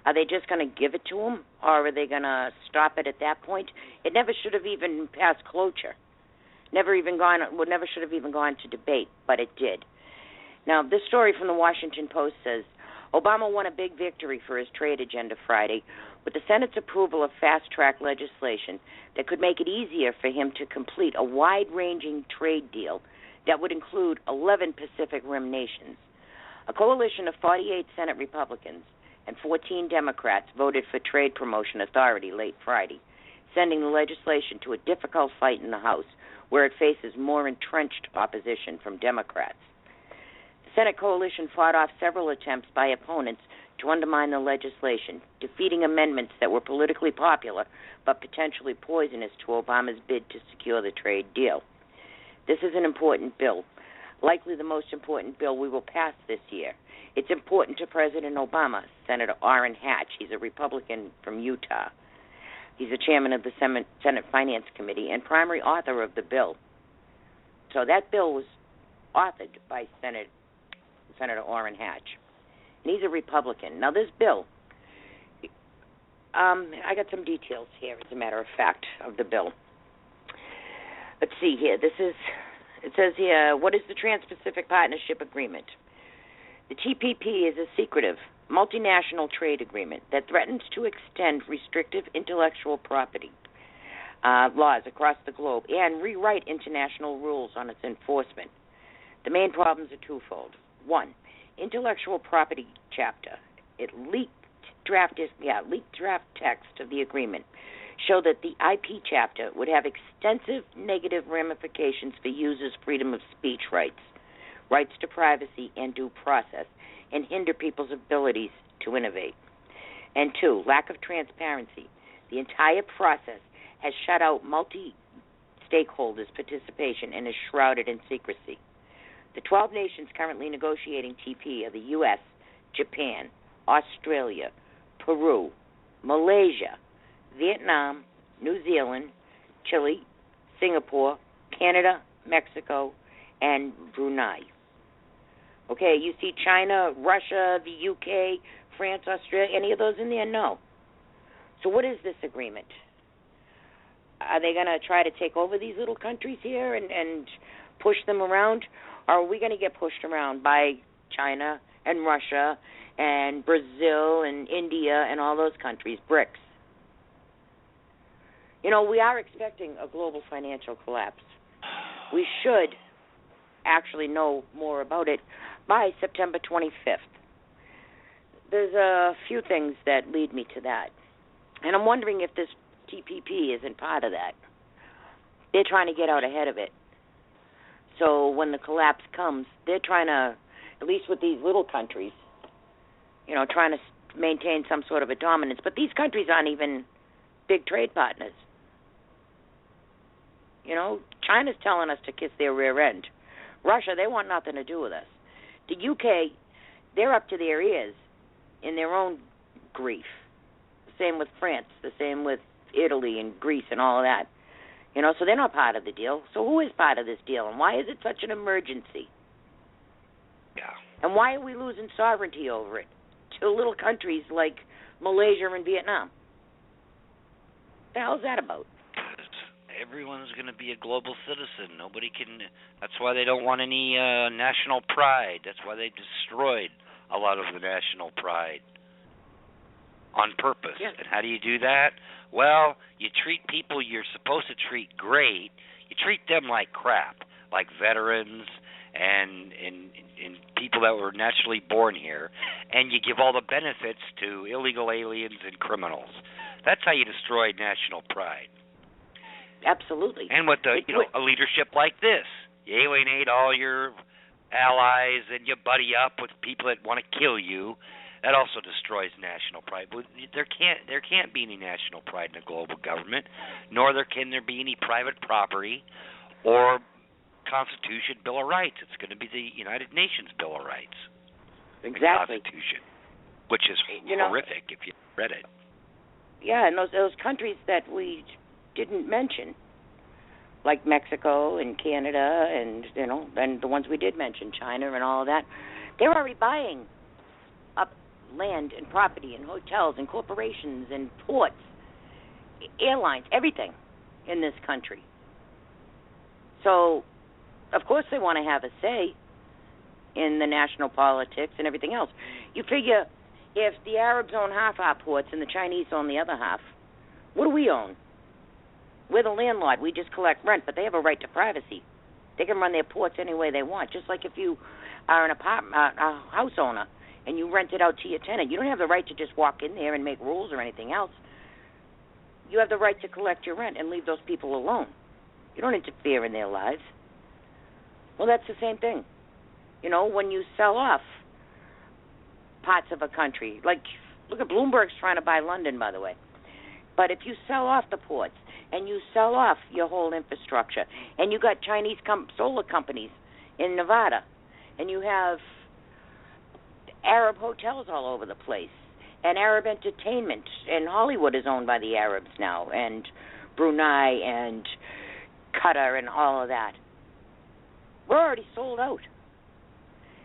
Are they just going to give it to him, or are they going to stop it at that point? It never should have even passed cloture. Never should have even gone to debate, but it did. Now, this story from the Washington Post says, Obama won a big victory for his trade agenda Friday with the Senate's approval of fast-track legislation that could make it easier for him to complete a wide-ranging trade deal that would include 11 Pacific Rim nations. A coalition of 48 Senate Republicans and 14 Democrats voted for trade promotion authority late Friday, sending the legislation to a difficult fight in the House, where it faces more entrenched opposition from Democrats. The Senate coalition fought off several attempts by opponents to undermine the legislation, defeating amendments that were politically popular but potentially poisonous to Obama's bid to secure the trade deal. This is an important bill, likely the most important bill we will pass this year. It's important to President Obama, Senator Orrin Hatch. He's a Republican from Utah. He's the chairman of the Senate Finance Committee and primary author of the bill. So that bill was authored by Senator Orrin Hatch. And he's a Republican. Now, this bill, I got some details here, as a matter of fact, of the bill. Let's see here. It says here, what is the Trans-Pacific Partnership Agreement? The TPP is a secretive, multinational trade agreement that threatens to extend restrictive intellectual property laws across the globe and rewrite international rules on its enforcement. The main problems are twofold. One, intellectual property chapter. It leaked draft text of the agreement show that the IP chapter would have extensive negative ramifications for users' freedom of speech rights, rights to privacy and due process, and hinder people's abilities to innovate. And two, lack of transparency. The entire process has shut out multi-stakeholders' participation and is shrouded in secrecy. The 12 nations currently negotiating TP are the U.S., Japan, Australia, Peru, Malaysia, Vietnam, New Zealand, Chile, Singapore, Canada, Mexico, and Brunei. Okay, you see China, Russia, the UK, France, Australia, any of those in there? No. So what is this agreement? Are they going to try to take over these little countries here and push them around? Or are we going to get pushed around by China and Russia and Brazil and India and all those countries, BRICS? You know, we are expecting a global financial collapse. We should actually know more about it by September 25th. There's a few things that lead me to that. And I'm wondering if this TPP isn't part of that. They're trying to get out ahead of it. So when the collapse comes, they're trying to, at least with these little countries, you know, trying to maintain some sort of a dominance. But these countries aren't even big trade partners. You know, China's telling us to kiss their rear end. Russia, they want nothing to do with us. The UK, they're up to their ears in their own grief. The same with France, the same with Italy and Greece and all of that. You know, so they're not part of the deal. So who is part of this deal, and why is it such an emergency? Yeah. And why are we losing sovereignty over it to little countries like Malaysia and Vietnam? What the hell is that about? Everyone's going to be a global citizen. Nobody can. That's why they don't want any national pride. That's why they destroyed a lot of the national pride on purpose. Yeah. And how do you do that? Well, you treat people you're supposed to treat great. You treat them like crap, like veterans and people that were naturally born here, and you give all the benefits to illegal aliens and criminals. That's how you destroy national pride. Absolutely. And with a leadership like this, you alienate all your allies and you buddy up with people that want to kill you. That also destroys national pride. But there can't be any national pride in a global government, nor can there be any private property or Constitution, Bill of Rights. It's going to be the United Nations Bill of Rights. Exactly. Constitution, which is horrific if you read it. Yeah, and those countries that we didn't mention, like Mexico and Canada and, and the ones we did mention, China and all of that, they're already buying up land and property and hotels and corporations and ports, airlines, everything in this country. So, of course they want to have a say in the national politics and everything else. You figure if the Arabs own half our ports and the Chinese own the other half, what do we own? We're the landlord. We just collect rent, but they have a right to privacy. They can run their ports any way they want, just like if you are a house owner and you rent it out to your tenant. You don't have the right to just walk in there and make rules or anything else. you have the right to collect your rent and leave those people alone. You don't interfere in their lives. Well, that's the same thing. You know, when you sell off parts of a country, like, look at Bloomberg's trying to buy London, by the way. But if you sell off the ports and you sell off your whole infrastructure, and you got Chinese solar companies in Nevada, and you have Arab hotels all over the place, and Arab entertainment, and Hollywood is owned by the Arabs now, and Brunei and Qatar and all of that. We're already sold out.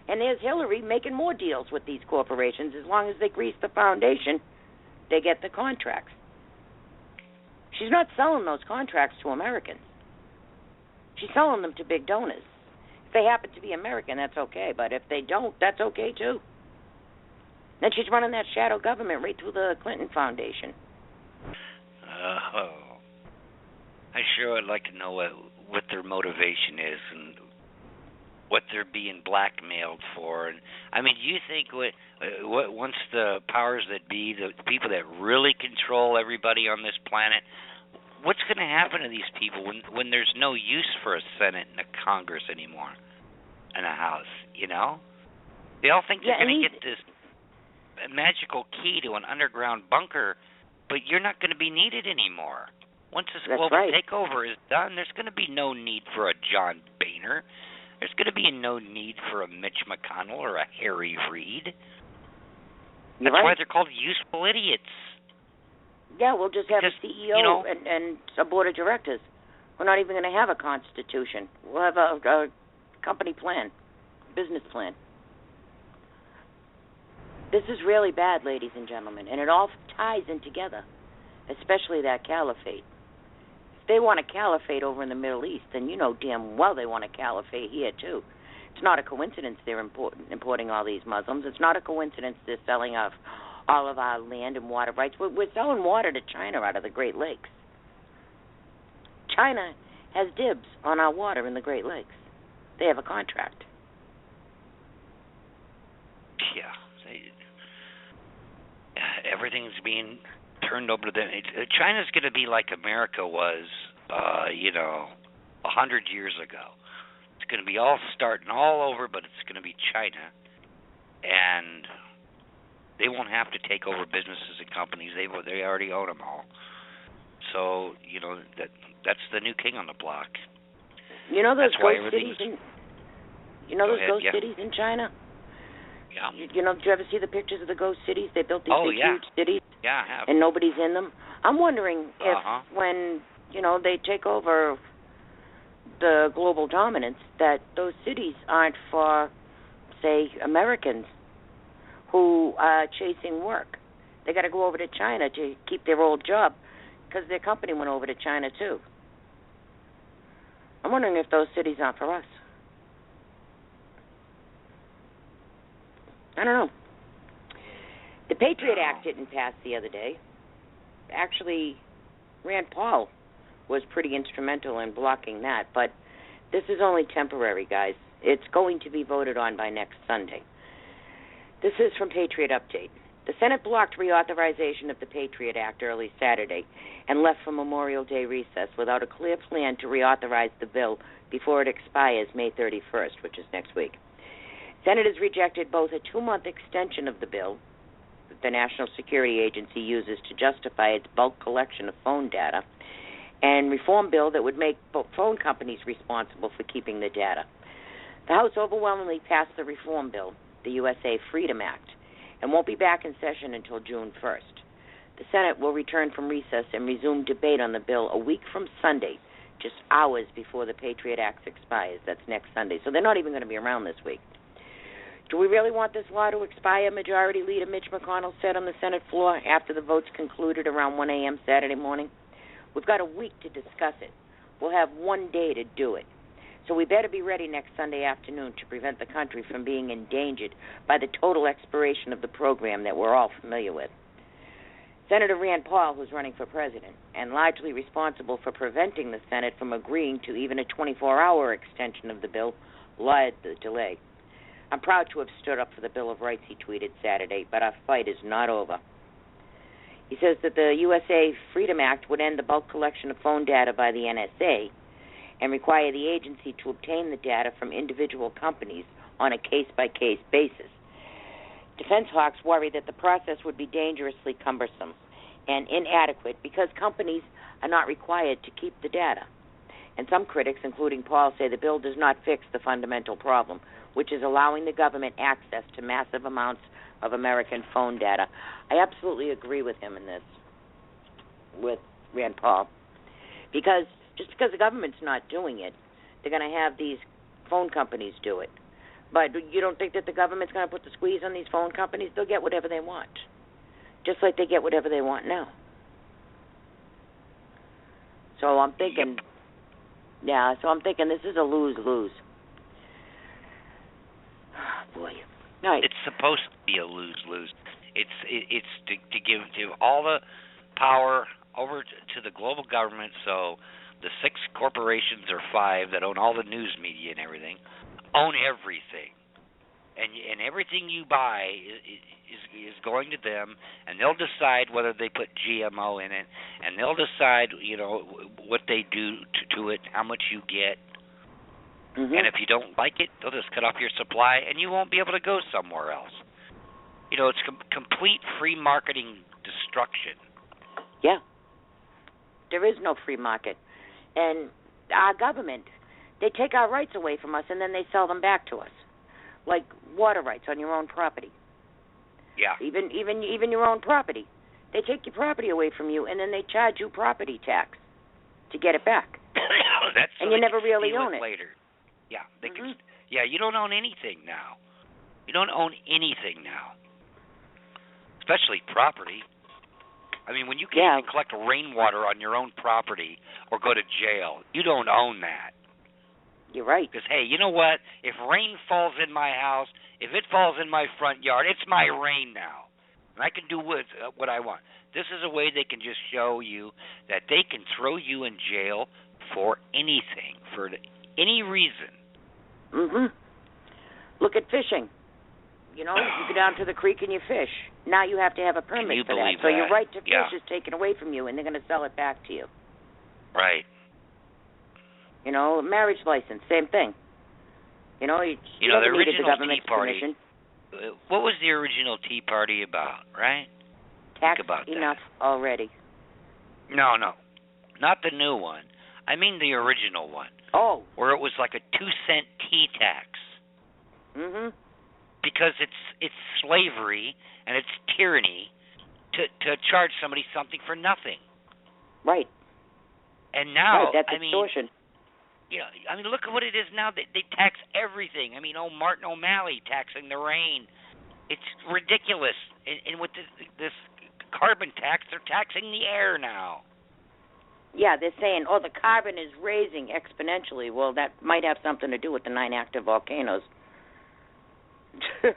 And there's Hillary making more deals with these corporations. As long as they grease the foundation, they get the contracts. She's not selling those contracts to Americans. She's selling them to big donors. If they happen to be American, that's okay. But if they don't, that's okay too. Then she's running that shadow government right through the Clinton Foundation. Oh. I sure would like to know what their motivation is and what they're being blackmailed for. And I mean, do you think once the powers that be, the people that really control everybody on this planet, what's going to happen to these people when there's no use for a Senate and a Congress anymore and a House, you know? They all think they're going to get this magical key to an underground bunker, but you're not going to be needed anymore. Once this global takeover is done, there's going to be no need for a John Boehner. There's going to be no need for a Mitch McConnell or a Harry Reid. That's why they're called useful idiots. Yeah, we'll just have a CEO and a board of directors. We're not even going to have a constitution. We'll have a company plan, business plan. This is really bad, ladies and gentlemen, and it all ties in together, especially that caliphate. If they want a caliphate over in the Middle East, then you know damn well they want a caliphate here, too. It's not a coincidence they're importing all these Muslims. It's not a coincidence they're selling off all of our land and water rights. We're selling water to China out of the Great Lakes. China has dibs on our water in the Great Lakes. They have a contract. Yeah. Everything's being turned over to them. China's going to be like America was, 100 years ago. It's going to be all starting all over, but it's going to be China. And they won't have to take over businesses and companies. They already own them all. So, that's the new king on the block. You know those ghost cities cities in China? Yeah. Did you ever see the pictures of the ghost cities? They built these huge cities. Yeah, I have. And nobody's in them. I'm wondering if when, they take over the global dominance, that those cities aren't for, say, Americans who are chasing work. They got to go over to China to keep their old job because their company went over to China, too. I'm wondering if those cities aren't for us. I don't know. The Patriot Act didn't pass the other day. Actually, Rand Paul was pretty instrumental in blocking that, but this is only temporary, guys. It's going to be voted on by next Sunday. This is from Patriot Update. The Senate blocked reauthorization of the Patriot Act early Saturday and left for Memorial Day recess without a clear plan to reauthorize the bill before it expires May 31st, which is next week. Senators rejected both a 2-month extension of the bill that the National Security Agency uses to justify its bulk collection of phone data and reform bill that would make phone companies responsible for keeping the data. The House overwhelmingly passed the reform bill, the USA Freedom Act, and won't be back in session until June 1st. The Senate will return from recess and resume debate on the bill a week from Sunday, just hours before the Patriot Act expires. That's next Sunday. So they're not even going to be around this week. Do we really want this law to expire? Majority Leader Mitch McConnell said on the Senate floor after the votes concluded around 1 a.m. Saturday morning. We've got a week to discuss it. We'll have 1 day to do it. So we better be ready next Sunday afternoon to prevent the country from being endangered by the total expiration of the program that we're all familiar with. Senator Rand Paul, who's running for president and largely responsible for preventing the Senate from agreeing to even a 24-hour extension of the bill, led the delay. I'm proud to have stood up for the Bill of Rights, he tweeted Saturday, but our fight is not over. He says that the USA Freedom Act would end the bulk collection of phone data by the NSA and require the agency to obtain the data from individual companies on a case-by-case basis. Defense hawks worry that the process would be dangerously cumbersome and inadequate because companies are not required to keep the data. And some critics, including Paul, say the bill does not fix the fundamental problem, which is allowing the government access to massive amounts of American phone data. I absolutely agree with him in this, with Rand Paul, because just because the government's not doing it, they're going to have these phone companies do it. But you don't think that the government's going to put the squeeze on these phone companies? They'll get whatever they want, just like they get whatever they want now. So I'm thinking, this is a lose-lose. Oh, boy. Right. It's supposed to be a lose-lose. It's to give all the power over to the global government, so the 6 corporations or 5 that own all the news media and everything own everything, and everything you buy is going to them, and they'll decide whether they put GMO in it, and they'll decide what they do to it, how much you get. Mm-hmm. And if you don't like it, they'll just cut off your supply, and you won't be able to go somewhere else. It's complete free marketing destruction. Yeah. There is no free market. And our government, they take our rights away from us, and then they sell them back to us, like water rights on your own property. Yeah. Even your own property. They take your property away from you, and then they charge you property tax to get it back. And you never really own it. Later. Yeah, they can. Yeah, you don't own anything now. You don't own anything now, especially property. I mean, when you can't even collect rainwater on your own property or go to jail, you don't own that. You're right. Because, hey, you know what? If rain falls in my house, if it falls in my front yard, it's my rain now. And I can do what I want. This is a way they can just show you that they can throw you in jail for anything, for any reason. Mm-hmm. Look at fishing. You go down to the creek and you fish. Now you have to have a permit for that. So your right to fish is taken away from you, and they're going to sell it back to you. Right. Marriage license, same thing. You the original Tea Party. Permission. What was the original Tea Party about, right? Tax about enough that. Already. No, not the new one. I mean the original one. Oh. Where it was like a 2-cent tea tax. Mm-hmm. Because it's slavery and it's tyranny to charge somebody something for nothing. Right. And now, that's extortion. Look at what it is now. They tax everything. Martin O'Malley taxing the rain. It's ridiculous. And with this carbon tax, they're taxing the air now. Yeah, they're saying, the carbon is raising exponentially. Well, that might have something to do with the 9 active volcanoes. But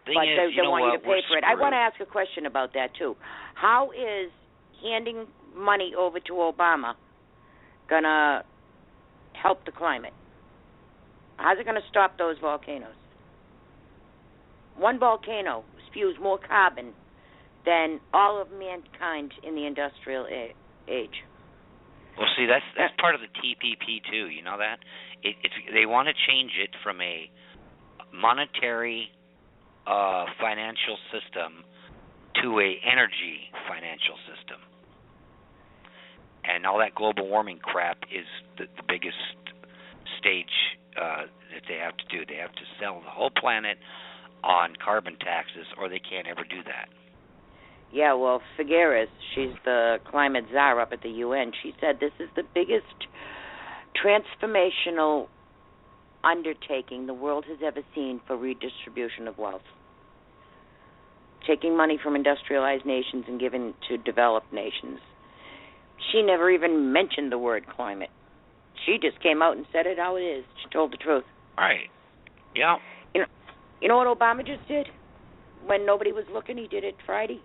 they want you to pay for it. I want to ask a question about that, too. How is handing money over to Obama going to help the climate? How's it going to stop those volcanoes? One volcano spews more carbon than all of mankind in the industrial age. Well, see, that's part of the TPP, too. You know that? They want to change it from a monetary financial system to a energy financial system. And all that global warming crap is the biggest stage that they have to do. They have to sell the whole planet on carbon taxes, or they can't ever do that. Yeah, well, Figueres, she's the climate czar up at the UN. She said this is the biggest transformational undertaking the world has ever seen for redistribution of wealth. Taking money from industrialized nations and giving to developed nations. She never even mentioned the word climate. She just came out and said it how it is. She told the truth. Right. Yeah. You know what Obama just did? When nobody was looking, he did it Friday.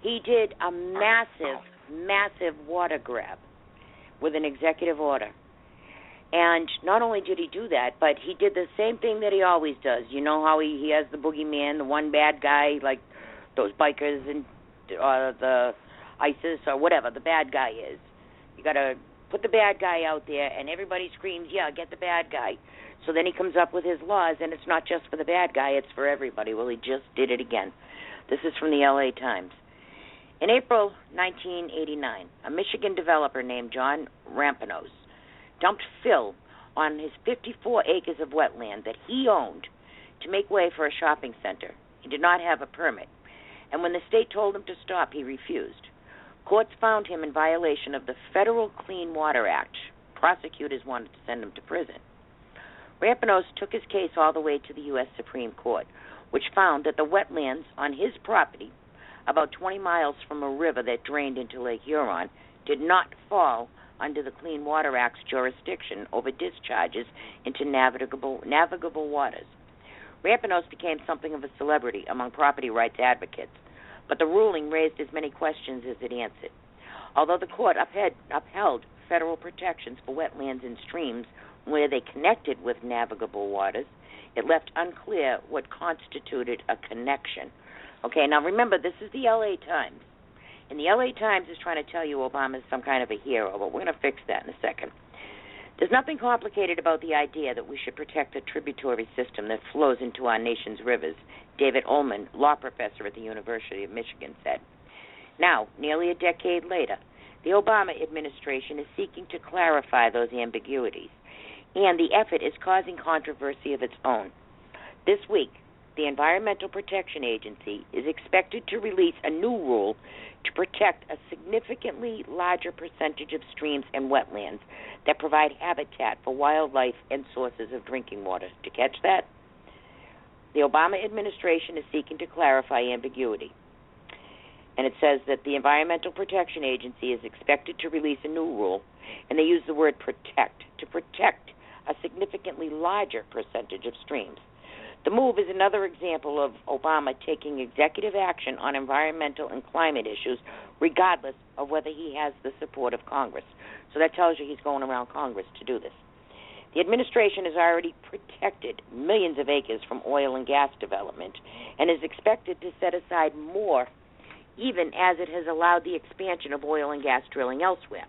He did a massive water grab with an executive order. And not only did he do that, but he did the same thing that he always does. You know how he has the boogeyman, the one bad guy, like those bikers and or the ISIS or whatever the bad guy is. You got to put the bad guy out there, and everybody screams, yeah, get the bad guy. So then he comes up with his laws, and it's not just for the bad guy, it's for everybody. Well, he just did it again. This is from the LA Times. In April 1989, a Michigan developer named John Rampanos dumped fill on his 54 acres of wetland that he owned to make way for a shopping center. He did not have a permit, and when the state told him to stop, he refused. Courts found him in violation of the Federal Clean Water Act. Prosecutors wanted to send him to prison. Rampanos took his case all the way to the U.S. Supreme Court, which found that the wetlands on his property, about 20 miles from a river that drained into Lake Huron, did not fall under the Clean Water Act's jurisdiction over discharges into navigable waters. Rampanos became something of a celebrity among property rights advocates, but the ruling raised as many questions as it answered. Although the court upheld federal protections for wetlands and streams where they connected with navigable waters, it left unclear what constituted a connection. Okay, now remember, this is the LA Times. And the LA Times is trying to tell you Obama is some kind of a hero, but we're going to fix that in a second. There's nothing complicated about the idea that we should protect the tributary system that flows into our nation's rivers, David Ullman, law professor at the University of Michigan, said. Now, nearly a decade later, the Obama administration is seeking to clarify those ambiguities, and the effort is causing controversy of its own. This week, the Environmental Protection Agency is expected to release a new rule to protect a significantly larger percentage of streams and wetlands that provide habitat for wildlife and sources of drinking water. To catch that? The Obama administration is seeking to clarify ambiguity. And it says that the Environmental Protection Agency is expected to release a new rule, and they use the word protect, to protect a significantly larger percentage of streams. The move is another example of Obama taking executive action on environmental and climate issues, regardless of whether he has the support of Congress. So that tells you he's going around Congress to do this. The administration has already protected millions of acres from oil and gas development and is expected to set aside more, even as it has allowed the expansion of oil and gas drilling elsewhere.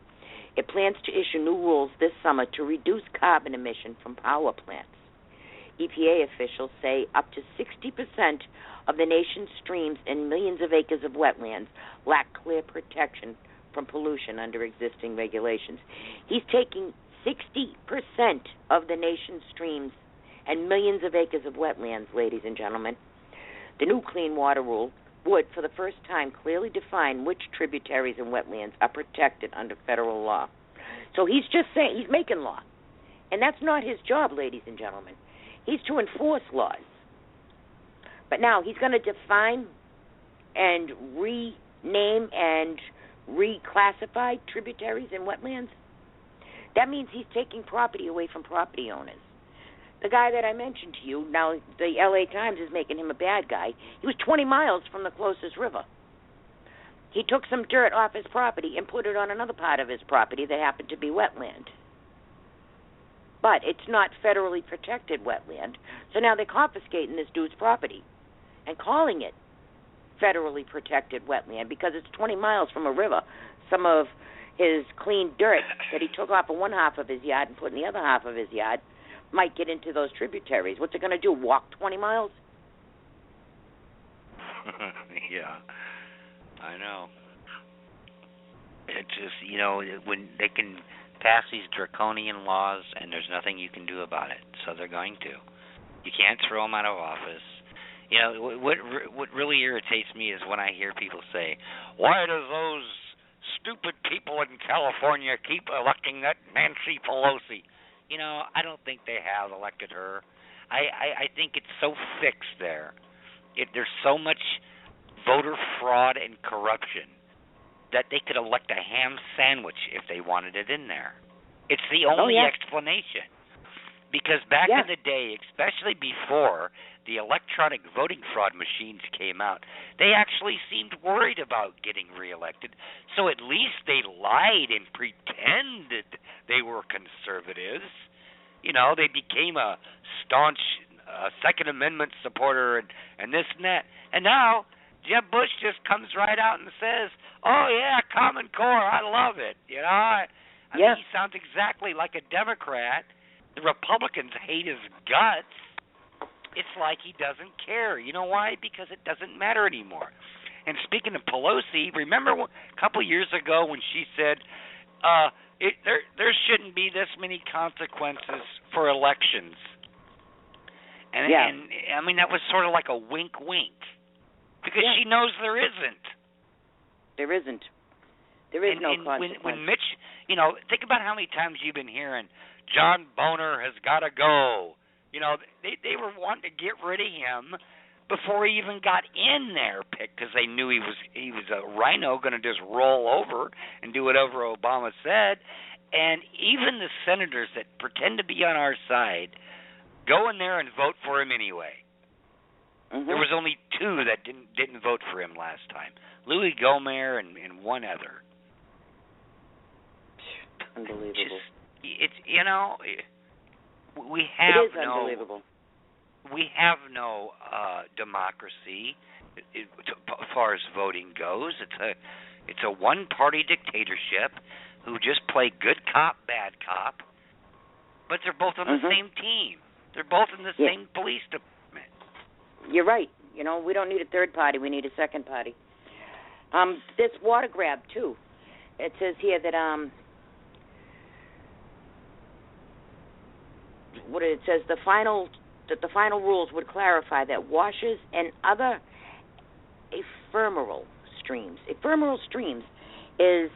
It plans to issue new rules this summer to reduce carbon emission from power plants. EPA officials say up to 60% of the nation's streams and millions of acres of wetlands lack clear protection from pollution under existing regulations. He's taking 60% of the nation's streams and millions of acres of wetlands, ladies and gentlemen. The new Clean Water Rule would, for the first time, clearly define which tributaries and wetlands are protected under federal law. So he's just saying, he's making law. And that's not his job, ladies and gentlemen. He's to enforce laws. But now he's going to define and rename and reclassify tributaries and wetlands. That means he's taking property away from property owners. The guy that I mentioned to you, now the LA Times is making him a bad guy. He was 20 miles from the closest river. He took some dirt off his property and put it on another part of his property that happened to be wetland. But it's not federally protected wetland. So now they're confiscating this dude's property and calling it federally protected wetland because it's 20 miles from a river. Some of his clean dirt that he took off of one half of his yard and put in the other half of his yard might get into those tributaries. What's it going to do, walk 20 miles? Yeah, I know. It's just, you know, when they can pass these draconian laws and there's nothing you can do about it, so they're going to. You can't throw them out of office. You know, what really irritates me is when I hear people say, why do those stupid people in California keep electing that Nancy Pelosi? You know, I don't think they have elected her. I think it's so fixed there. There's so much voter fraud and corruption that they could elect a ham sandwich if they wanted it in there. It's the only explanation. Because back in the day, especially before the electronic voting fraud machines came out, they actually seemed worried about getting reelected. So at least they lied and pretended they were conservatives. You know, they became a staunch Second Amendment supporter and this and that. And now Jeb Bush just comes right out and says, "Oh yeah, Common Core, I love it." I mean, he sounds exactly like a Democrat. The Republicans hate his guts. It's like he doesn't care. You know why? Because it doesn't matter anymore. And speaking of Pelosi, remember a couple years ago when she said, there shouldn't be this many consequences for elections. And I mean, that was sort of like a wink because she knows there isn't. There isn't. There is no consequence. When Mitch, think about how many times you've been hearing, John Boner has got to go. They were wanting to get rid of him before he even got in their pick because they knew he was a rhino going to just roll over and do whatever Obama said. And even the senators that pretend to be on our side go in there and vote for him anyway. Mm-hmm. There was only 2 that didn't vote for him last time: Louis Gohmert and one other. Unbelievable. It's we have unbelievable. We have no democracy as far as voting goes. It's a one-party dictatorship who just play good cop, bad cop, but they're both on the same team. They're both in the same police department. You're right. We don't need a third party. We need a second party. This water grab too. It says here that the final rules would clarify that washes and other ephemeral streams is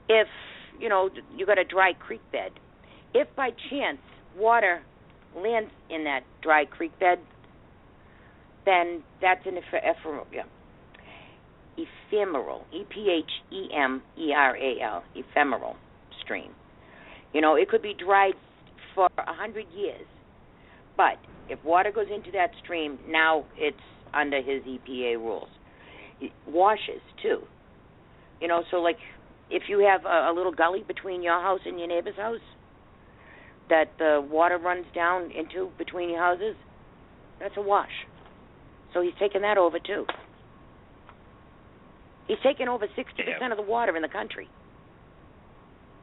if you got a dry creek bed. If by chance water lands in that dry creek bed, then that's an ephemeral. Ephemeral, ephemeral, ephemeral stream. It could be dried for 100 years, but if water goes into that stream, now it's under his EPA rules. It washes too. So like if you have a little gully between your house and your neighbor's house that the water runs down into between your houses, that's a wash. So he's taking that over too. He's taken over 60% of the water in the country.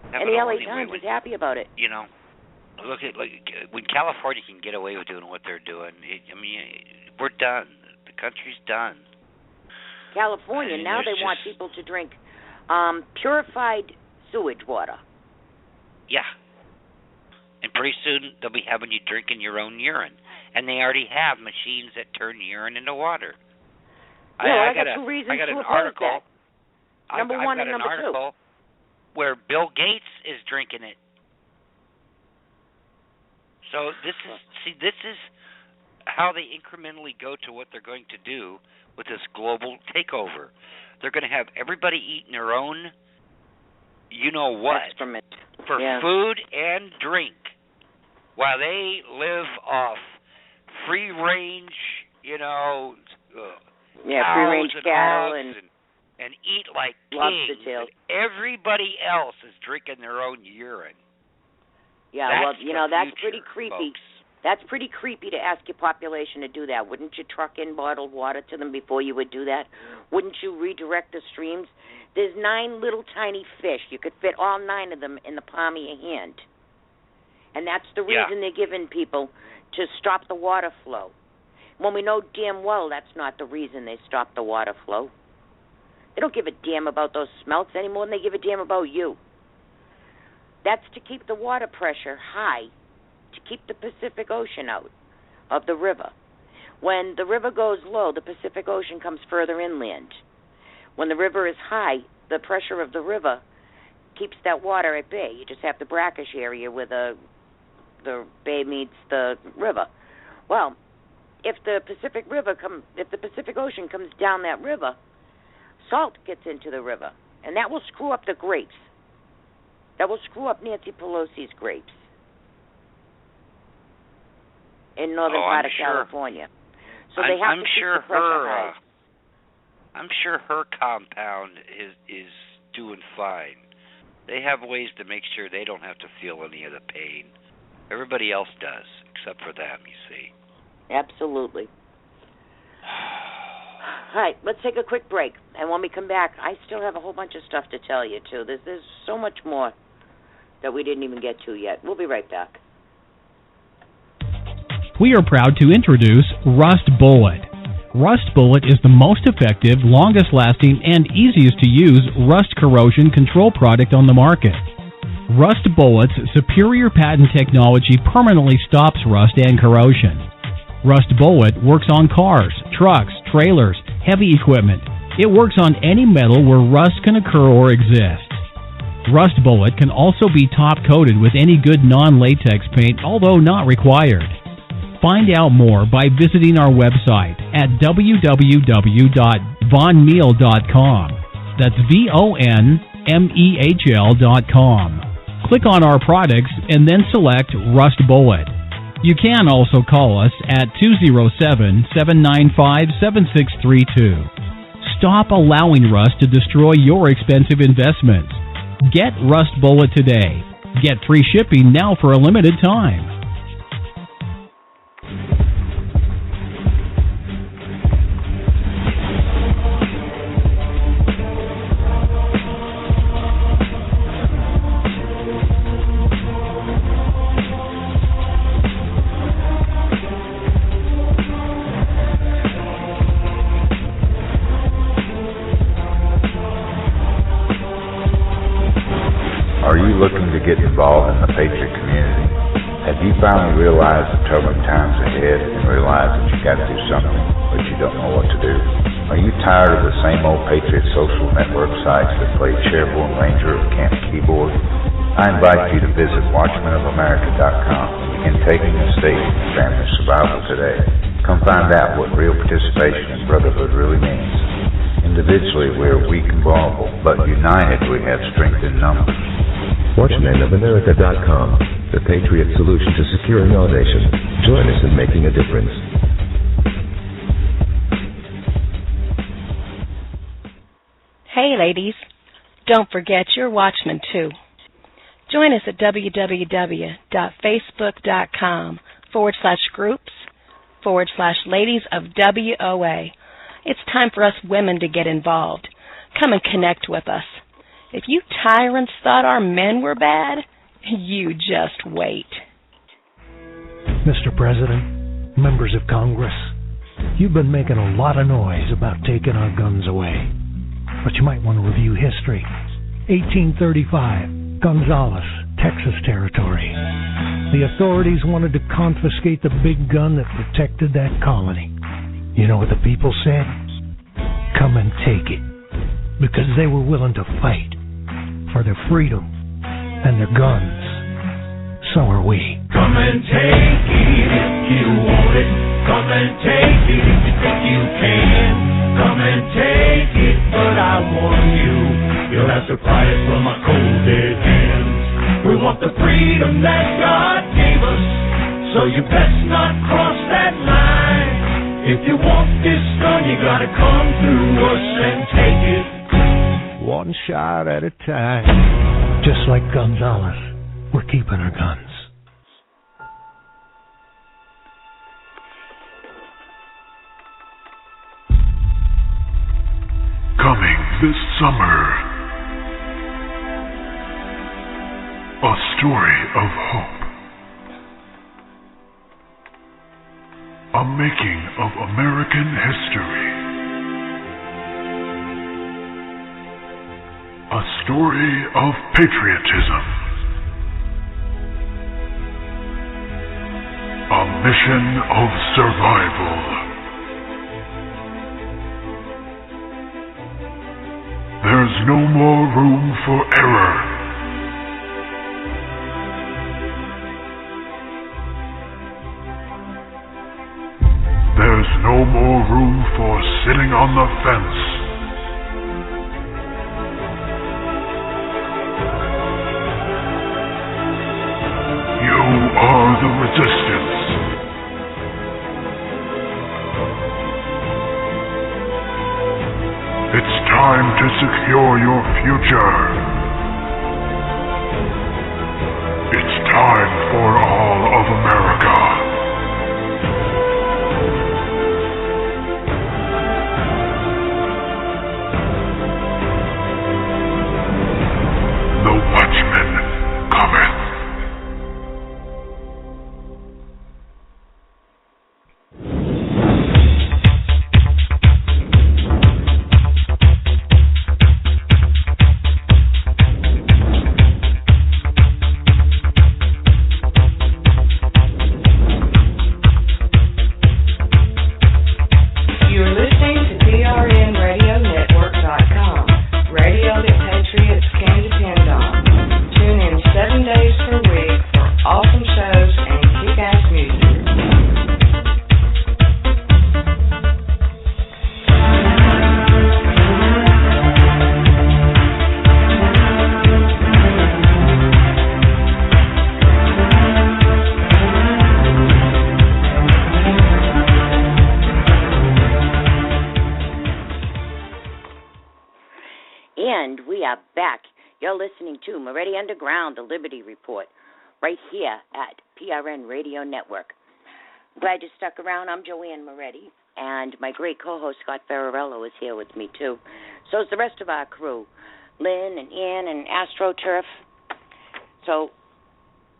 And the LA Times is happy about it. Look at when California can get away with doing what they're doing. We're done. The country's done. California, now they want people to drink purified sewage water. Yeah. And pretty soon they'll be having you drinking your own urine. And they already have machines that turn urine into water. I got 2 reasons to oppose that. Number one and number two. I've got an article where Bill Gates is drinking it. So this is how they incrementally go to what they're going to do with this global takeover. They're going to have everybody eating their own, excrement for food and drink, while they live off free range, cows free-range and cattle hogs and eat like lobster kings. tails. Everybody else is drinking their own urine. Yeah, that's that's future, pretty creepy. Folks. That's pretty creepy to ask your population to do that. Wouldn't you truck in bottled water to them before you would do that? Wouldn't you redirect the streams? There's 9 little tiny fish. You could fit all 9 of them in the palm of your hand. And that's the reason they're giving people to stop the water flow. When we know damn well that's not the reason they stop the water flow. They don't give a damn about those smelts any more than they give a damn about you. That's to keep the water pressure high, to keep the Pacific Ocean out of the river. When the river goes low, the Pacific Ocean comes further inland. When the river is high, the pressure of the river keeps that water at bay. You just have the brackish area where the bay meets the river. Well, if the Pacific Ocean comes down that river, salt gets into the river, and that will screw up the grapes. That will screw up Nancy Pelosi's grapes in northern part of California. So they have to keep the pressure high. I'm sure her compound is doing fine. They have ways to make sure they don't have to feel any of the pain. Everybody else does, except for them, you see. Absolutely. All right, let's take a quick break. And when we come back, I still have a whole bunch of stuff to tell you, too. There's so much more that we didn't even get to yet. We'll be right back. We are proud to introduce Rust Bullet. Rust Bullet is the most effective, longest-lasting, and easiest-to-use rust corrosion control product on the market. Rust Bullet's superior patent technology permanently stops rust and corrosion. Rust Bullet works on cars, trucks, trailers, heavy equipment. It works on any metal where rust can occur or exist. Rust Bullet can also be top-coated with any good non-latex paint, although not required. Find out more by visiting our website at www.vonmehl.com. That's VONMEHL.com. Click on our products and then select Rust Bullet. You can also call us at 207-795-7632. Stop allowing rust to destroy your expensive investments. Get Rust Bullet today. Get free shipping now for a limited time. Are you looking to get involved in the Patriot community? Have you finally realized the troubling times ahead and realized that you got to do something, but you don't know what to do? Are you tired of the same old Patriot social network sites that play Chairborne Ranger or Camp Keyboard? I invite you to visit WatchmenOfAmerica.com and begin taking the state in family survival today. Come find out what real participation and brotherhood really means. Individually, we are weak and vulnerable, but united, we have strength in numbers. WatchmenOfAmerica.com, the Patriot solution to securing our nation. Join us in making a difference. Hey, ladies, don't forget you're watchmen, too. Join us at www.facebook.com/groups/ladies of WOA. It's time for us women to get involved. Come and connect with us. If you tyrants thought our men were bad, you just wait. Mr. President, members of Congress, you've been making a lot of noise about taking our guns away. But you might want to review history. 1835, Gonzales, Texas Territory. The authorities wanted to confiscate the big gun that protected that colony. You know what the people said? Come and take it. Because they were willing to fight for their freedom and their guns. So are we. Come and take it if you want it. Come and take it if you think you can. Come and take it, but I warn you, you'll have to pry it from my cold dead hands. We want the freedom that God gave us, so you best not cross that line. If you want this gun, you gotta come through us and take it. One shot at a time. Just like Gonzales, we're keeping our guns. Coming this summer, a story of hope. A making of American history. A story of patriotism. A mission of survival. There's no more room for error. There's no more room for sitting on the fence. You are the resistance. It's time to secure your future. It's time for all of America. we are back. You're listening to Moretti Underground, the Liberty Report, right here at PRN Radio Network. Glad you stuck around. I'm Joanne Moretti, and my great co-host Scott Ferrarello is here with me, too. So is the rest of our crew, Lynn and Ian and AstroTurf. So,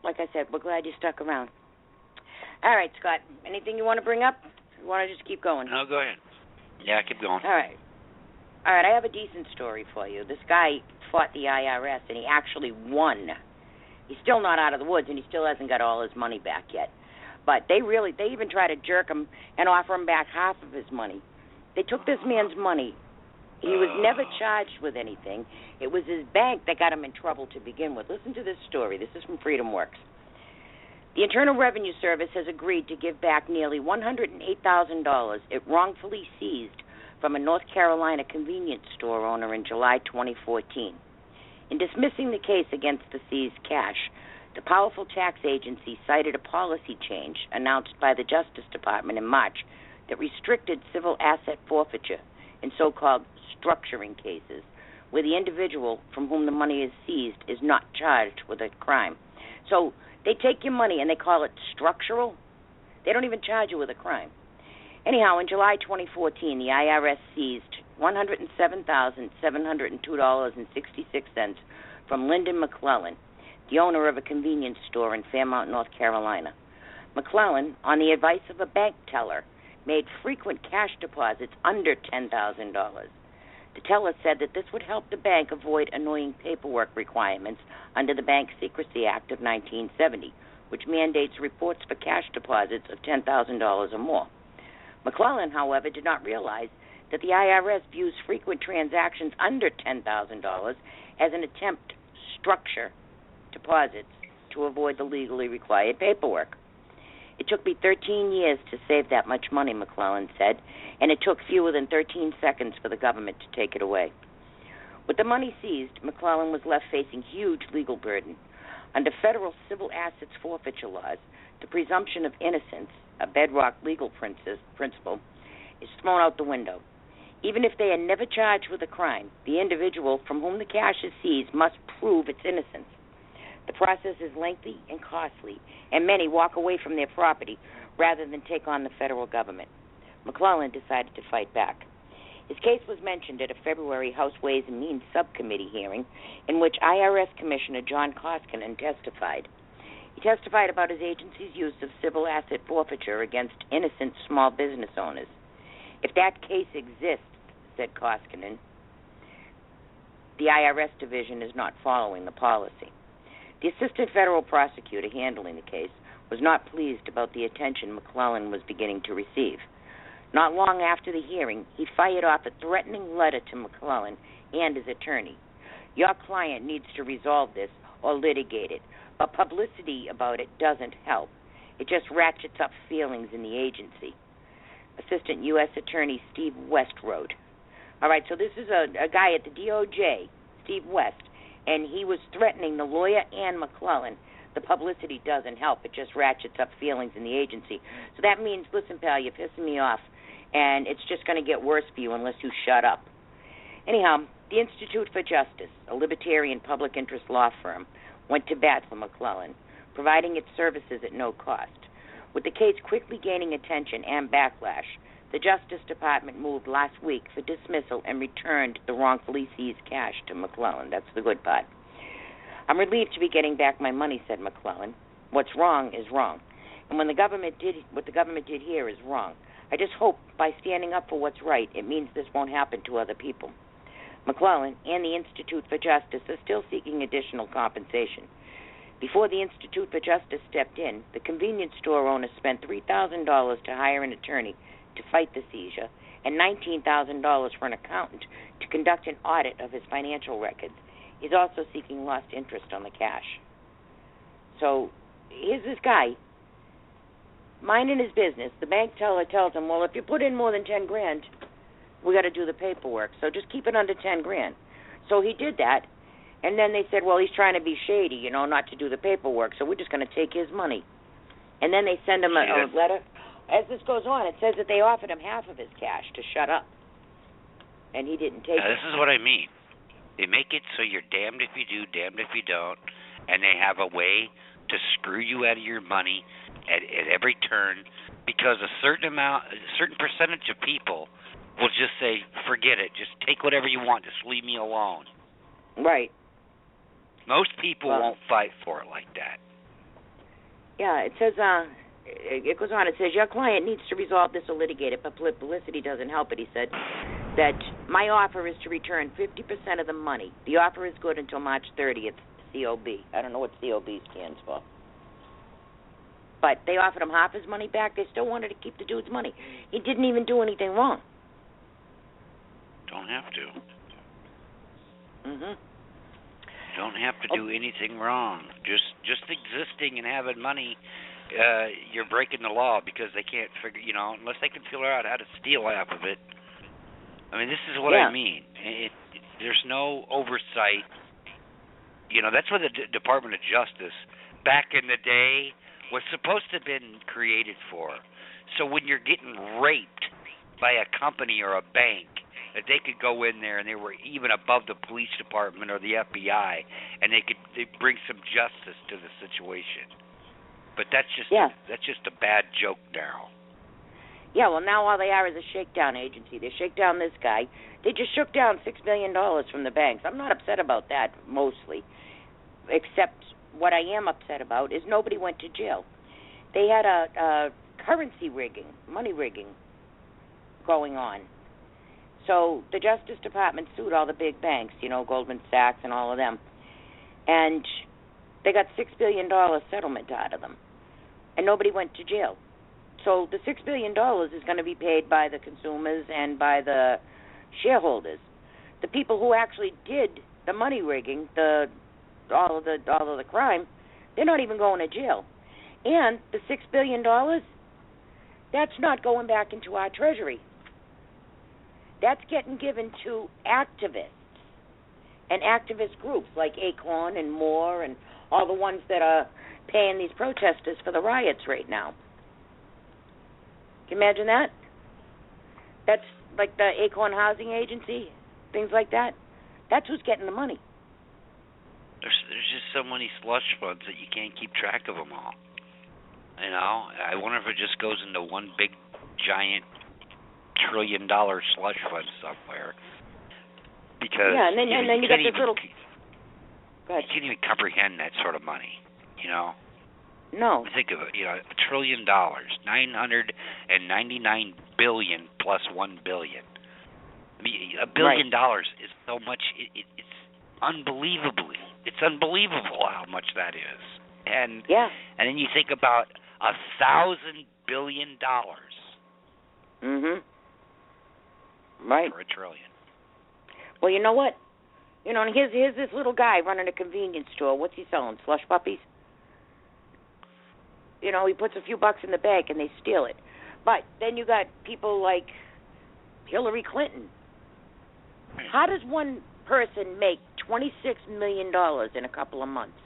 like I said, we're glad you stuck around. All right, Scott, anything you want to bring up? You want to just keep going? No, go ahead. Yeah, keep going. All right, I have a decent story for you. This guy fought the IRS, and he actually won. He's still not out of the woods, and he still hasn't got all his money back yet. But they even try to jerk him and offer him back half of his money. They took this man's money. He was never charged with anything. It was his bank that got him in trouble to begin with. Listen to this story. This is from Freedom Works. The Internal Revenue Service has agreed to give back nearly $108,000 it wrongfully seized from a North Carolina convenience store owner in July 2014. In dismissing the case against the seized cash, the powerful tax agency cited a policy change announced by the Justice Department in March that restricted civil asset forfeiture in so-called structuring cases, where the individual from whom the money is seized is not charged with a crime. So they take your money and they call it structural. They don't even charge you with a crime. Anyhow, in July 2014, the IRS seized $107,702.66 from Lyndon McClellan, the owner of a convenience store in Fairmount, North Carolina. McClellan, on the advice of a bank teller, made frequent cash deposits under $10,000. The teller said that this would help the bank avoid annoying paperwork requirements under the Bank Secrecy Act of 1970, which mandates reports for cash deposits of $10,000 or more. McClellan, however, did not realize that the IRS views frequent transactions under $10,000 as an attempt to structure deposits to avoid the legally required paperwork. It took me 13 years to save that much money, McClellan said, and it took fewer than 13 seconds for the government to take it away. With the money seized, McClellan was left facing huge legal burden. Under federal civil assets forfeiture laws, the presumption of innocence, a bedrock legal principle, is thrown out the window. Even if they are never charged with a crime, the individual from whom the cash is seized must prove its innocence. The process is lengthy and costly, and many walk away from their property rather than take on the federal government. McClellan decided to fight back. His case was mentioned at a February House Ways and Means Subcommittee hearing in which IRS Commissioner John Koskinen testified. He testified about his agency's use of civil asset forfeiture against innocent small business owners. If that case exists, said Koskinen, the IRS division is not following the policy. The assistant federal prosecutor handling the case was not pleased about the attention McClellan was beginning to receive. Not long after the hearing, he fired off a threatening letter to McClellan and his attorney. Your client needs to resolve this or litigate it, but publicity about it doesn't help. It just ratchets up feelings in the agency. Assistant U.S. Attorney Steve West wrote. All right, so this is a guy at the DOJ, Steve West, and he was threatening the lawyer and McClellan. The publicity doesn't help. It just ratchets up feelings in the agency. So that means, listen, pal, you're pissing me off, and it's just going to get worse for you unless you shut up. Anyhow, the Institute for Justice, a libertarian public interest law firm, went to bat for McClellan, providing its services at no cost. With the case quickly gaining attention and backlash, the Justice Department moved last week for dismissal and returned the wrongfully seized cash to McClellan. That's the good part. I'm relieved to be getting back my money, said McClellan. What's wrong is wrong. And what the government did here is wrong. I just hope by standing up for what's right, it means this won't happen to other people. McClellan and the Institute for Justice are still seeking additional compensation. Before the Institute for Justice stepped in, the convenience store owner spent $3,000 to hire an attorney to fight the seizure and $19,000 for an accountant to conduct an audit of his financial records. He's also seeking lost interest on the cash. So here's this guy minding his business. The bank teller tells him, well, if you put in more than $10,000, we got to do the paperwork. So just keep it under $10,000. So he did that, and then they said, well, he's trying to be shady, not to do the paperwork. So we're just going to take his money. And then they send him a letter. As this goes on, it says that they offered him half of his cash to shut up, and he didn't take it. This is what I mean. They make it so you're damned if you do, damned if you don't, and they have a way to screw you out of your money at every turn, because a certain percentage of people will just say, forget it, just take whatever you want, just leave me alone. Right. Most people won't fight for it like that. Yeah, it says, it goes on, it says, your client needs to resolve this or litigate it, but publicity doesn't help it, he said, that my offer is to return 50% of the money. The offer is good until March 30th, COB. I don't know what COB stands for. But they offered him half his money back. They still wanted to keep the dude's money. He didn't even do anything wrong. Don't have to. Mhm. Don't have to do anything wrong. Just existing and having money, you're breaking the law, because they can't figure, unless they can figure out how to steal half of it. I mean, this is what I mean. There's no oversight. That's what the Department of Justice back in the day was supposed to have been created for. So when you're getting raped by a company or a bank, that they could go in there and they were even above the police department or the FBI, and they bring some justice to the situation. But that's just a bad joke now. Yeah, well, now all they are is a shakedown agency. They shake down this guy. They just shook down $6 billion from the banks. I'm not upset about that, mostly, except what I am upset about is nobody went to jail. They had a currency rigging, money rigging going on. So the Justice Department sued all the big banks, Goldman Sachs and all of them. And they got $6 billion settlement out of them. And nobody went to jail. So the $6 billion is going to be paid by the consumers and by the shareholders. The people who actually did the money rigging, all of the crime, they're not even going to jail. And the $6 billion, that's not going back into our treasury. That's getting given to activists and activist groups like Acorn and More and all the ones that are paying these protesters for the riots right now. Can you imagine that? That's like the Acorn Housing Agency, things like that. That's who's getting the money. There's just so many slush funds that you can't keep track of them all. I wonder if it just goes into one big, giant, $1 trillion slush fund somewhere. Because and then you got this little. Go ahead. You can't even comprehend that sort of money. No. Think of it. $1 trillion, $999 billion plus $1 billion. I mean, $1 billion is so much. It's unbelievable how much that is. And then you think about $1,000 billion. Mhm. Right. For $1 trillion. Well, you know what? And here's this little guy running a convenience store. What's he selling? Slush puppies? He puts a few bucks in the bank and they steal it. But then you got people like Hillary Clinton. How does one person make $26 million in a couple of months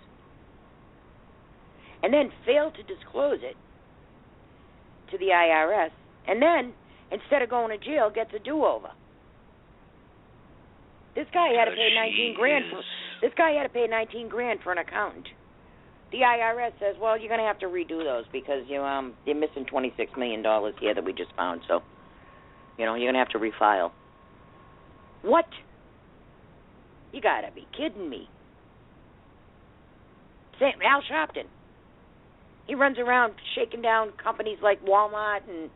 and then fail to disclose it to the IRS, and then instead of going to jail gets a do-over? This guy had to pay $19 grand for an accountant. The IRS says, well, you're going to have to redo those because you're missing $26 million here that we just found. So, you're going to have to refile. What? You got to be kidding me. Al Sharpton. He runs around shaking down companies like Walmart and,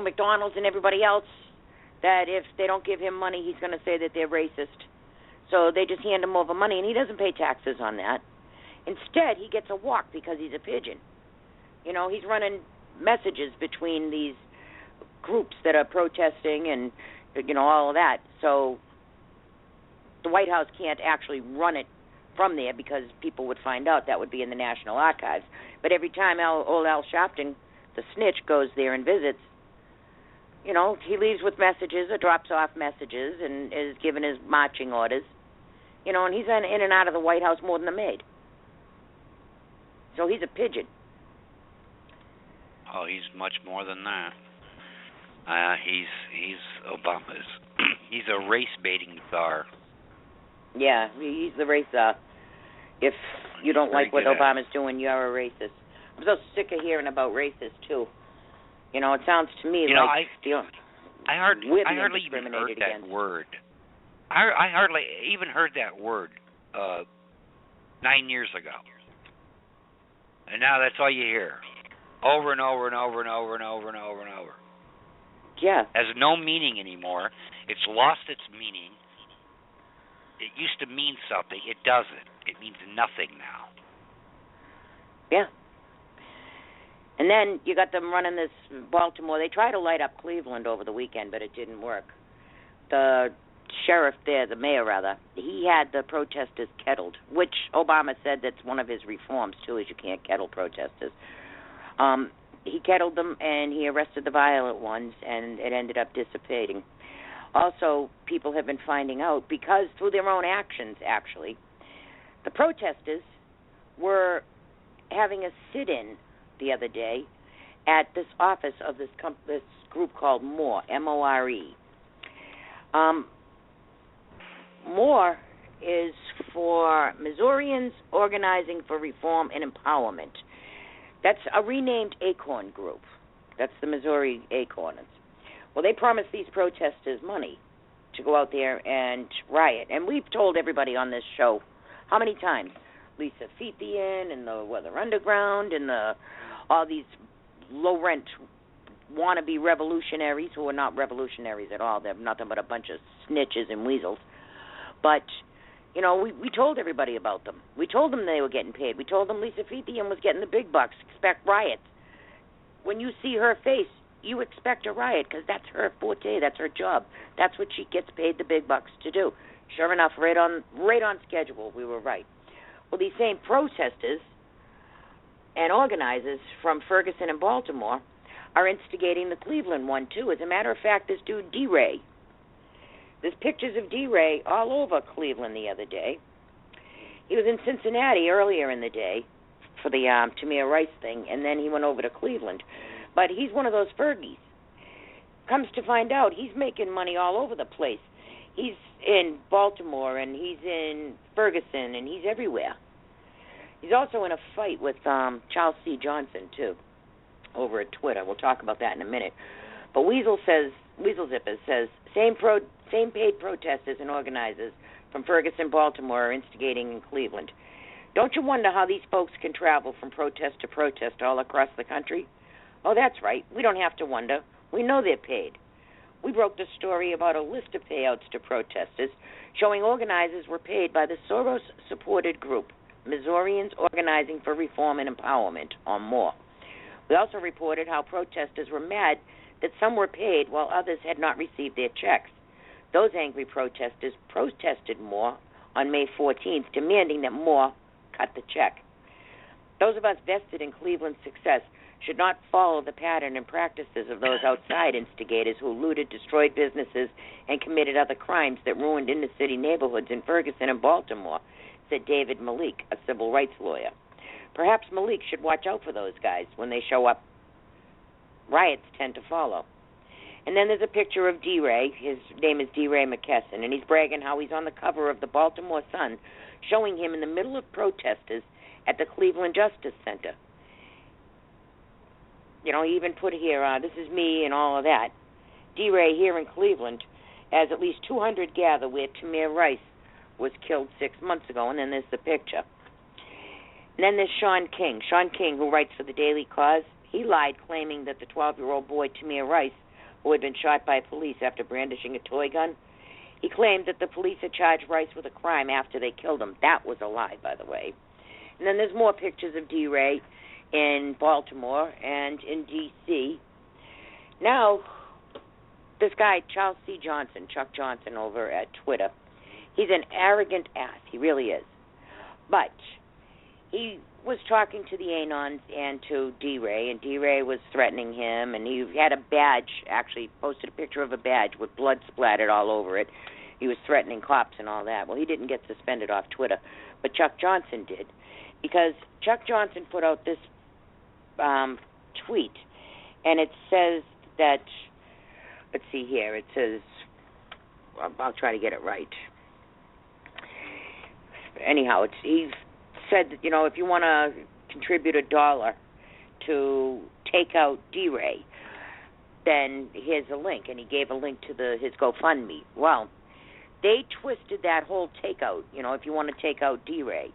McDonald's and everybody else, that if they don't give him money, he's going to say that they're racist. So they just hand him over money, and he doesn't pay taxes on that. Instead, he gets a walk because he's a pigeon. He's running messages between these groups that are protesting and, all of that. So the White House can't actually run it from there because people would find out. That would be in the National Archives. But every time old Al Sharpton, the snitch, goes there and visits, he leaves with messages or drops off messages and is given his marching orders. And he's in and out of the White House more than a maid. So he's a pigeon. Oh, he's much more than that. He's Obama's. He's a race baiting czar. Yeah, he's the race czar. If you don't like what Obama's doing, you're a racist. I'm so sick of hearing about racists, too. You know, it sounds to me like I hardly even heard that word. I hardly even heard that word 9 years ago. And now that's all you hear. Over and over and over and over and over and over and over. Yeah. Has no meaning anymore. It's lost its meaning. It used to mean something. It doesn't. It means nothing now. Yeah. And then you got them running this Baltimore. They tried to light up Cleveland over the weekend, but it didn't work. The sheriff there, the mayor rather, he had the protesters kettled, which Obama said that's one of his reforms, too, is you can't kettle protesters. He kettled them, and he arrested the violent ones, and it ended up dissipating. Also, people have been finding out, because through their own actions, actually, the protesters were having a sit-in the other day at this office of this group called MORE, M-O-R-E. MORE is for Missourians Organizing for Reform and Empowerment. That's a renamed ACORN group. That's the Missouri ACORN. Well, they promised these protesters money to go out there and riot. And we've told everybody on this show how many times? Lisa Fethian and the Weather Underground and all these low-rent wannabe revolutionaries who are not revolutionaries at all. They're nothing but a bunch of snitches and weasels. But, you know, we told everybody about them. We told them they were getting paid. We told them Lisa Fethian was getting the big bucks. Expect riots. When you see her face, you expect a riot because that's her forte. That's her job. That's what she gets paid the big bucks to do. Sure enough, right on schedule, we were right. Well, these same protesters and organizers from Ferguson and Baltimore are instigating the Cleveland one, too. As a matter of fact, this dude, D-Ray, there's pictures of D-Ray all over Cleveland the other day. He was in Cincinnati earlier in the day for the Tamir Rice thing, and then he went over to Cleveland. But he's one of those Fergies. Comes to find out, he's making money all over the place. He's in Baltimore, and he's in Ferguson, and he's everywhere. He's also in a fight with Charles C. Johnson, too, over at Twitter. We'll talk about that in a minute. But Weasel Zippers says, same paid protesters and organizers from Ferguson, Baltimore are instigating in Cleveland. Don't you wonder how these folks can travel from protest to protest all across the country? Oh, that's right. We don't have to wonder. We know they're paid. We broke the story about a list of payouts to protesters showing organizers were paid by the Soros-supported group, Missourians Organizing for Reform and Empowerment, or MORE. We also reported how protesters were mad that some were paid while others had not received their checks. Those angry protesters protested MORE on May 14th, demanding that MORE cut the check. Those of us vested in Cleveland's success should not follow the pattern and practices of those outside instigators who looted, destroyed businesses, and committed other crimes that ruined inner-city neighborhoods in Ferguson and Baltimore, said David Malik, a civil rights lawyer. Perhaps Malik should watch out for those guys. When they show up, riots tend to follow. And then there's a picture of D-Ray. His name is D-Ray McKesson, and he's bragging how he's on the cover of the Baltimore Sun, showing him in the middle of protesters at the Cleveland Justice Center. You know, he even put here, this is me and all of that. D-Ray here in Cleveland has at least 200 gather where Tamir Rice was killed 6 months ago, and then there's the picture. And then there's Sean King. Sean King, who writes for the Daily Cause, he lied claiming that the 12-year-old boy Tamir Rice, who had been shot by police after brandishing a toy gun, he claimed that the police had charged Rice with a crime after they killed him. That was a lie, by the way. And then there's more pictures of D-Ray in Baltimore and in D.C. Now, this guy, Charles C. Johnson, Chuck Johnson over at Twitter, he's an arrogant ass. He really is. But he was talking to the Anons and to D-Ray, and D-Ray was threatening him, and he had a badge, actually posted a picture of a badge with blood splattered all over it. He was threatening cops and all that. Well, he didn't get suspended off Twitter, but Chuck Johnson did, because Chuck Johnson put out this tweet, and it says that, let's see here, it says, I'll try to get it right. anyhow, he said that, if you want to contribute $1 to take out D-Ray, then here's a link, and he gave a link to his GoFundMe. Well, they twisted that whole takeout, if you want to take out D-Ray.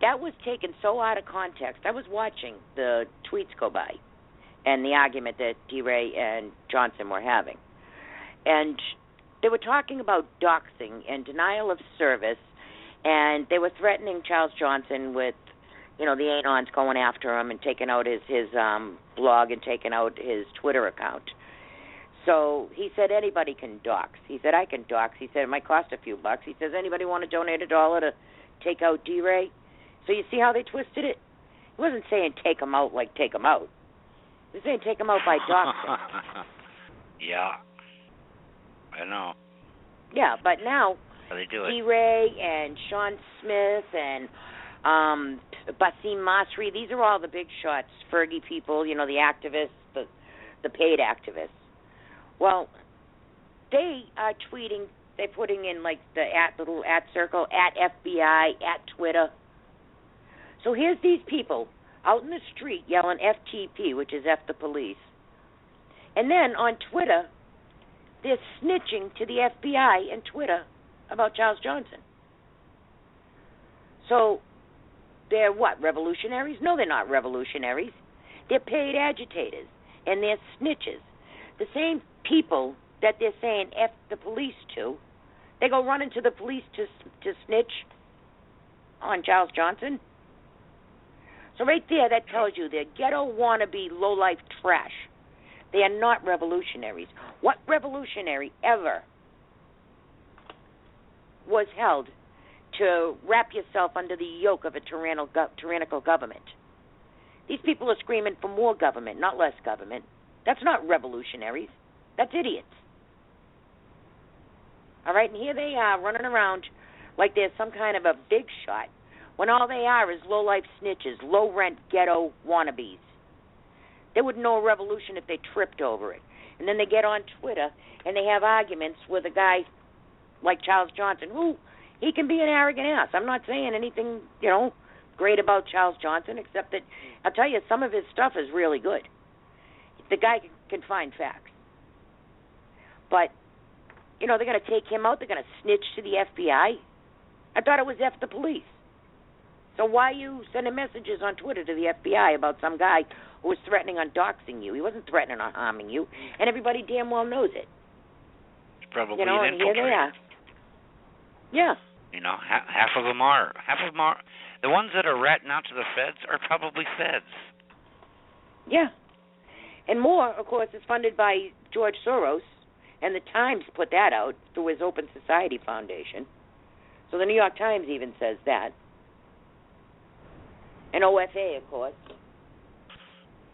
That was taken so out of context. I was watching the tweets go by and the argument that D-Ray and Johnson were having. And they were talking about doxing and denial of service, and they were threatening Charles Johnson with, the Anons going after him and taking out his blog and taking out his Twitter account. So he said anybody can dox. He said, I can dox. He said it might cost a few bucks. He says, anybody want to donate $1 to take out D-Ray? So you see how they twisted it? He wasn't saying take him out like take him out. He was saying take him out by doxing. Yeah. I know. Yeah, but now they do it. D-Ray and Sean Smith and Basim Masri, these are all the big shots, Fergie people, the activists, the paid activists. Well, they are tweeting, they're putting in like the little @ circle, @FBI, @Twitter. So here's these people out in the street yelling FTP, which is F the police. And then on Twitter, they're snitching to the FBI and Twitter about Charles Johnson. So they're what, revolutionaries? No, they're not revolutionaries. They're paid agitators, and they're snitches. The same people that they're saying F the police to, they go running to the police to snitch on Charles Johnson. So right there, that tells you they're ghetto wannabe low-life trash. They are not revolutionaries. What revolutionary ever was held to wrap yourself under the yoke of a tyrannical government? These people are screaming for more government, not less government. That's not revolutionaries. That's idiots. All right, and here they are running around like they're some kind of a big shot, when all they are is low-life snitches, low-rent ghetto wannabes. They wouldn't know a revolution if they tripped over it. And then they get on Twitter and they have arguments with a guy like Charles Johnson, who he can be an arrogant ass. I'm not saying anything, great about Charles Johnson, except that I'll tell you, some of his stuff is really good. The guy can find facts. But, they're going to take him out. They're going to snitch to the FBI. I thought it was F the police. So why are you sending messages on Twitter to the FBI about some guy who was threatening on doxing you? He wasn't threatening on harming you, and everybody damn well knows it. It's probably and here they are. Yeah. Half of them are. The ones that are ratting out to the feds are probably feds. Yeah. And more, of course, is funded by George Soros, and the Times put that out through his Open Society Foundation. So the New York Times even says that. And OFA, of course.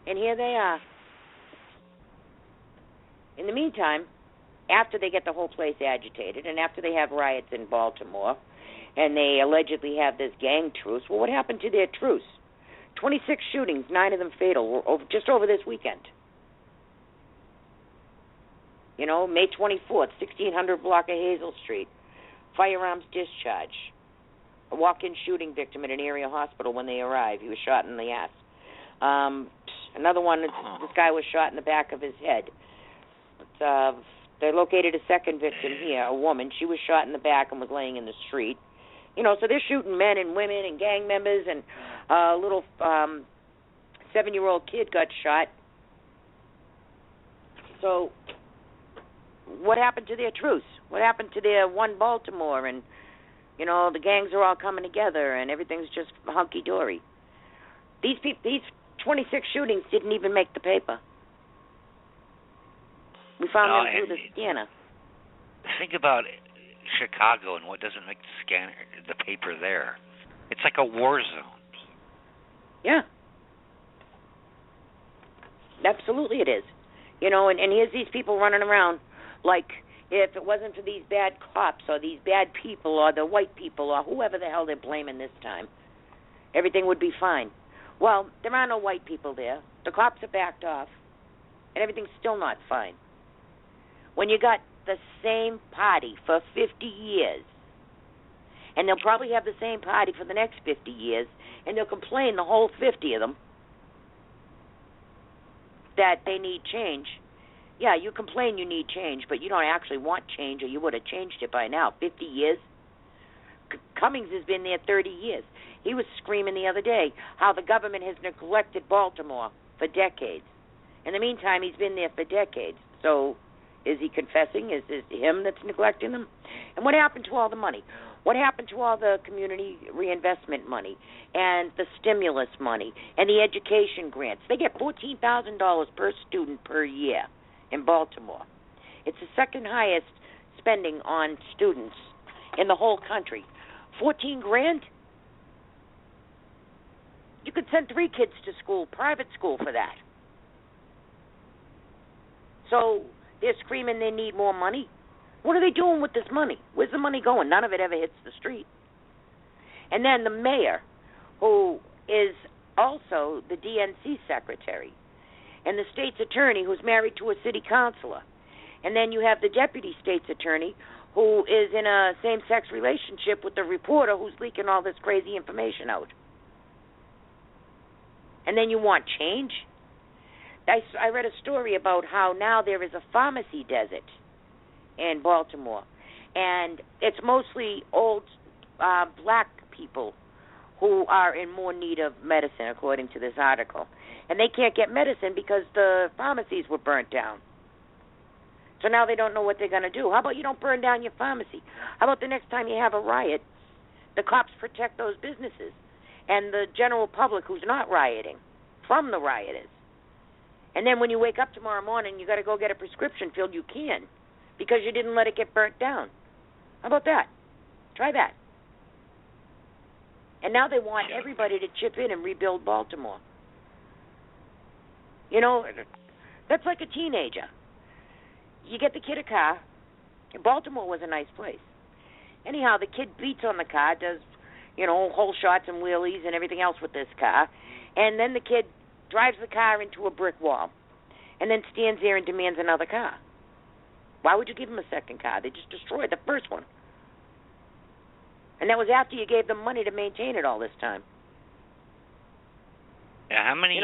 And here they are. In the meantime, after they get the whole place agitated, and after they have riots in Baltimore, and they allegedly have this gang truce, well, what happened to their truce? 26 shootings, 9 of them fatal, just over this weekend. May 24th, 1600 block of Hazel Street, firearms discharge. A walk-in shooting victim at an area hospital when they arrived. He was shot in the ass. Another one, this guy was shot in the back of his head. They located a second victim here, a woman. She was shot in the back and was laying in the street. So they're shooting men and women and gang members, and a little 7-year-old kid got shot. So what happened to their truce? What happened to their one Baltimore? And, the gangs are all coming together and everything's just hunky-dory. These 26 shootings didn't even make the paper. We found them through the scanner. Think about Chicago and what doesn't make the paper there. It's like a war zone. Yeah. Absolutely it is. And here's these people running around like if it wasn't for these bad cops or these bad people or the white people or whoever the hell they're blaming this time, everything would be fine. Well, there are no white people there. The cops are backed off, and everything's still not fine. When you got the same party for 50 years, And they'll probably have the same party for the next 50 years, and they'll complain, the whole 50 of them, that they need change. Yeah, you complain you need change, but you don't actually want change, or you would have changed it by now. 50 years? Cummings has been there 30 years. He was screaming the other day how the government has neglected Baltimore for decades. In the meantime, he's been there for decades. So is he confessing? Is it him that's neglecting them? And what happened to all the money? What happened to all the community reinvestment money and the stimulus money and the education grants? They get $14,000 per student per year in Baltimore. It's the second highest spending on students in the whole country. $14,000? You could send 3 kids to school, private school, for that. So they're screaming they need more money. What are they doing with this money? Where's the money going? None of it ever hits the street. And then the mayor, who is also the DNC secretary, and the state's attorney, who's married to a city councilor. And then you have the deputy state's attorney, who is in a same-sex relationship with the reporter who's leaking all this crazy information out. And then you want change? I read a story about how now there is a pharmacy desert in Baltimore, and it's mostly old black people who are in more need of medicine, according to this article. And they can't get medicine because the pharmacies were burnt down. So now they don't know what they're going to do. How about you don't burn down your pharmacy? How about the next time you have a riot, the cops protect those businesses and the general public who's not rioting from the rioters? And then when you wake up tomorrow morning, you got to go get a prescription filled, you can, because you didn't let it get burnt down. How about that? Try that. And now they want everybody to chip in and rebuild Baltimore. You know, that's like a teenager. You get the kid a car. Baltimore was a nice place. Anyhow, the kid beats on the car, does, whole shots and wheelies and everything else with this car. And then the kid drives the car into a brick wall and then stands there and demands another car. Why would you give him a second car? They just destroyed the first one. And that was after you gave them money to maintain it all this time. Yeah, how many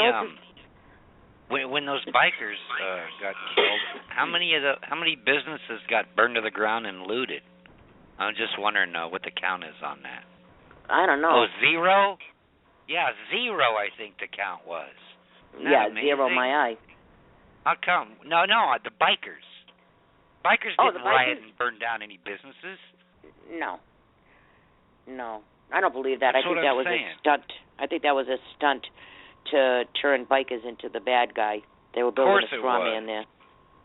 when those bikers got killed, how many businesses got burned to the ground and looted? I'm just wondering what the count is on that. I don't know. Oh, 0? Yeah, 0 I think the count was. Yeah, amazing? 0 my eye. How come? No, the bikers. Bikers didn't riot and burn down any businesses. No, I don't believe that. That's I think that was saying. A stunt. I think that was a stunt to turn bikers into the bad guy. They were building a straw man there.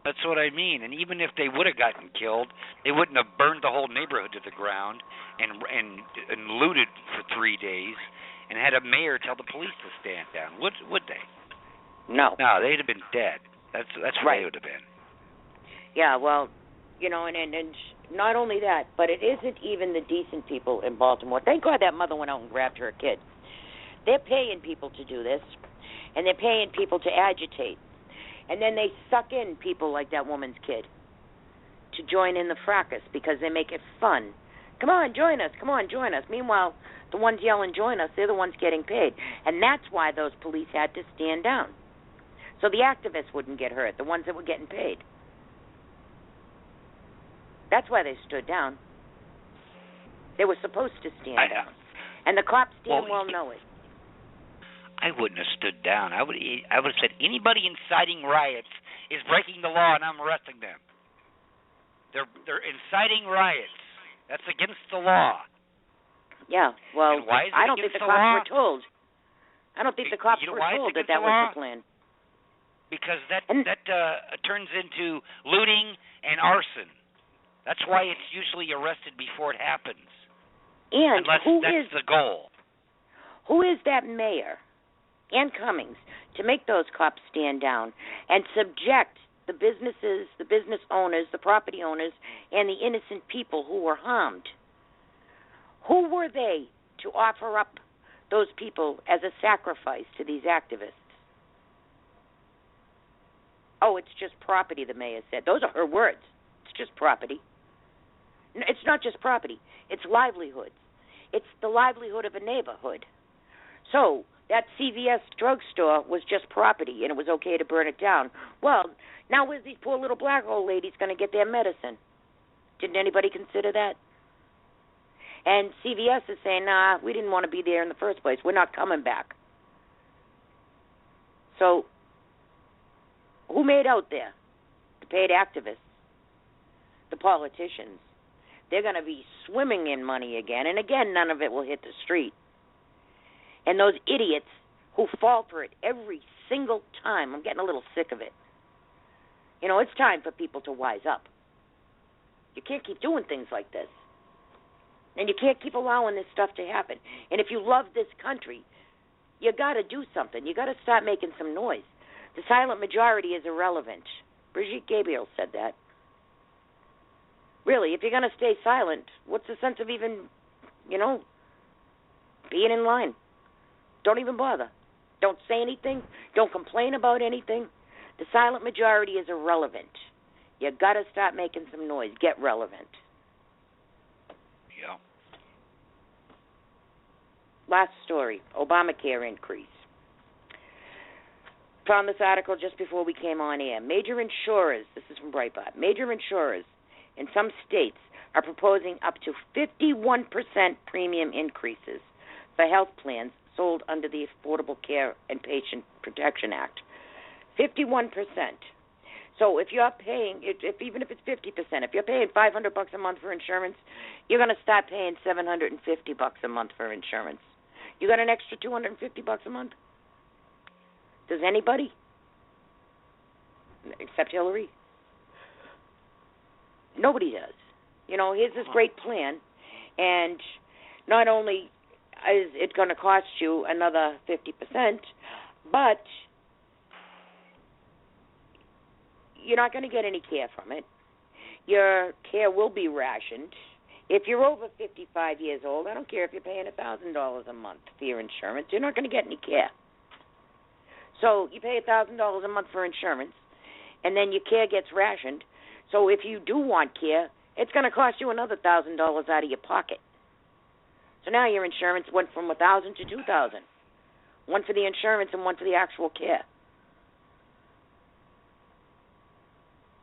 That's what I mean. And even if they would have gotten killed, they wouldn't have burned the whole neighborhood to the ground and looted for 3 days and had a mayor tell the police to stand down. Would they? No. No, they'd have been dead. That's what they would have been. Yeah, well, and not only that, but it isn't even the decent people in Baltimore. Thank God that mother went out and grabbed her kid. They're paying people to do this, and they're paying people to agitate. And then they suck in people like that woman's kid to join in the fracas because they make it fun. Come on, join us. Come on, join us. Meanwhile, the ones yelling, join us, they're the ones getting paid. And that's why those police had to stand down. So the activists wouldn't get hurt, the ones that were getting paid. That's why they stood down. They were supposed to stand down. And the cops damn well know it. I wouldn't have stood down. I would have said anybody inciting riots is breaking the law and I'm arresting them. They're inciting riots. That's against the law. Yeah, well, I don't think the cops were told. I don't think the cops were told that was the plan. Because that turns into looting and arson. That's why it's usually arrested before it happens. And unless that's the goal. Who is that mayor and Cummings to make those cops stand down and subject the businesses, the business owners, the property owners, and the innocent people who were harmed? Who were they to offer up those people as a sacrifice to these activists? Oh, it's just property, the mayor said. Those are her words. It's just property. It's not just property. It's livelihoods. It's the livelihood of a neighborhood. So that CVS drugstore was just property, and it was okay to burn it down. Well, now where's these poor little black old ladies going to get their medicine? Didn't anybody consider that? And CVS is saying, nah, we didn't want to be there in the first place. We're not coming back. So who made out there? The paid activists, the politicians. They're going to be swimming in money again, and again, none of it will hit the street. And those idiots who fall for it every single time, I'm getting a little sick of it. You know, it's time for people to wise up. You can't keep doing things like this. And you can't keep allowing this stuff to happen. And if you love this country, you got to do something. You got to start making some noise. The silent majority is irrelevant. Brigitte Gabriel said that. Really, if you're going to stay silent, what's the sense of even, being in line? Don't even bother. Don't say anything. Don't complain about anything. The silent majority is irrelevant. You got to start making some noise. Get relevant. Yeah. Last story, Obamacare increase. Found this article just before we came on air. Major insurers, this is from Breitbart, major insurers in some states are proposing up to 51% premium increases for health plans sold under the Affordable Care and Patient Protection Act. 51%. So if you're paying, even if it's 50%, if you're paying $500 a month for insurance, you're going to start paying $750 a month for insurance. You got an extra $250 a month? Does anybody? Except Hillary? Nobody does. Here's this great plan, and not only is it going to cost you another 50%, but you're not going to get any care from it. Your care will be rationed. If you're over 55 years old, I don't care if you're paying $1,000 a month for your insurance, you're not going to get any care. So you pay $1,000 a month for insurance, and then your care gets rationed. So if you do want care, it's going to cost you another $1,000 out of your pocket. So now your insurance went from $1,000 to $2,000. One for the insurance and one for the actual care.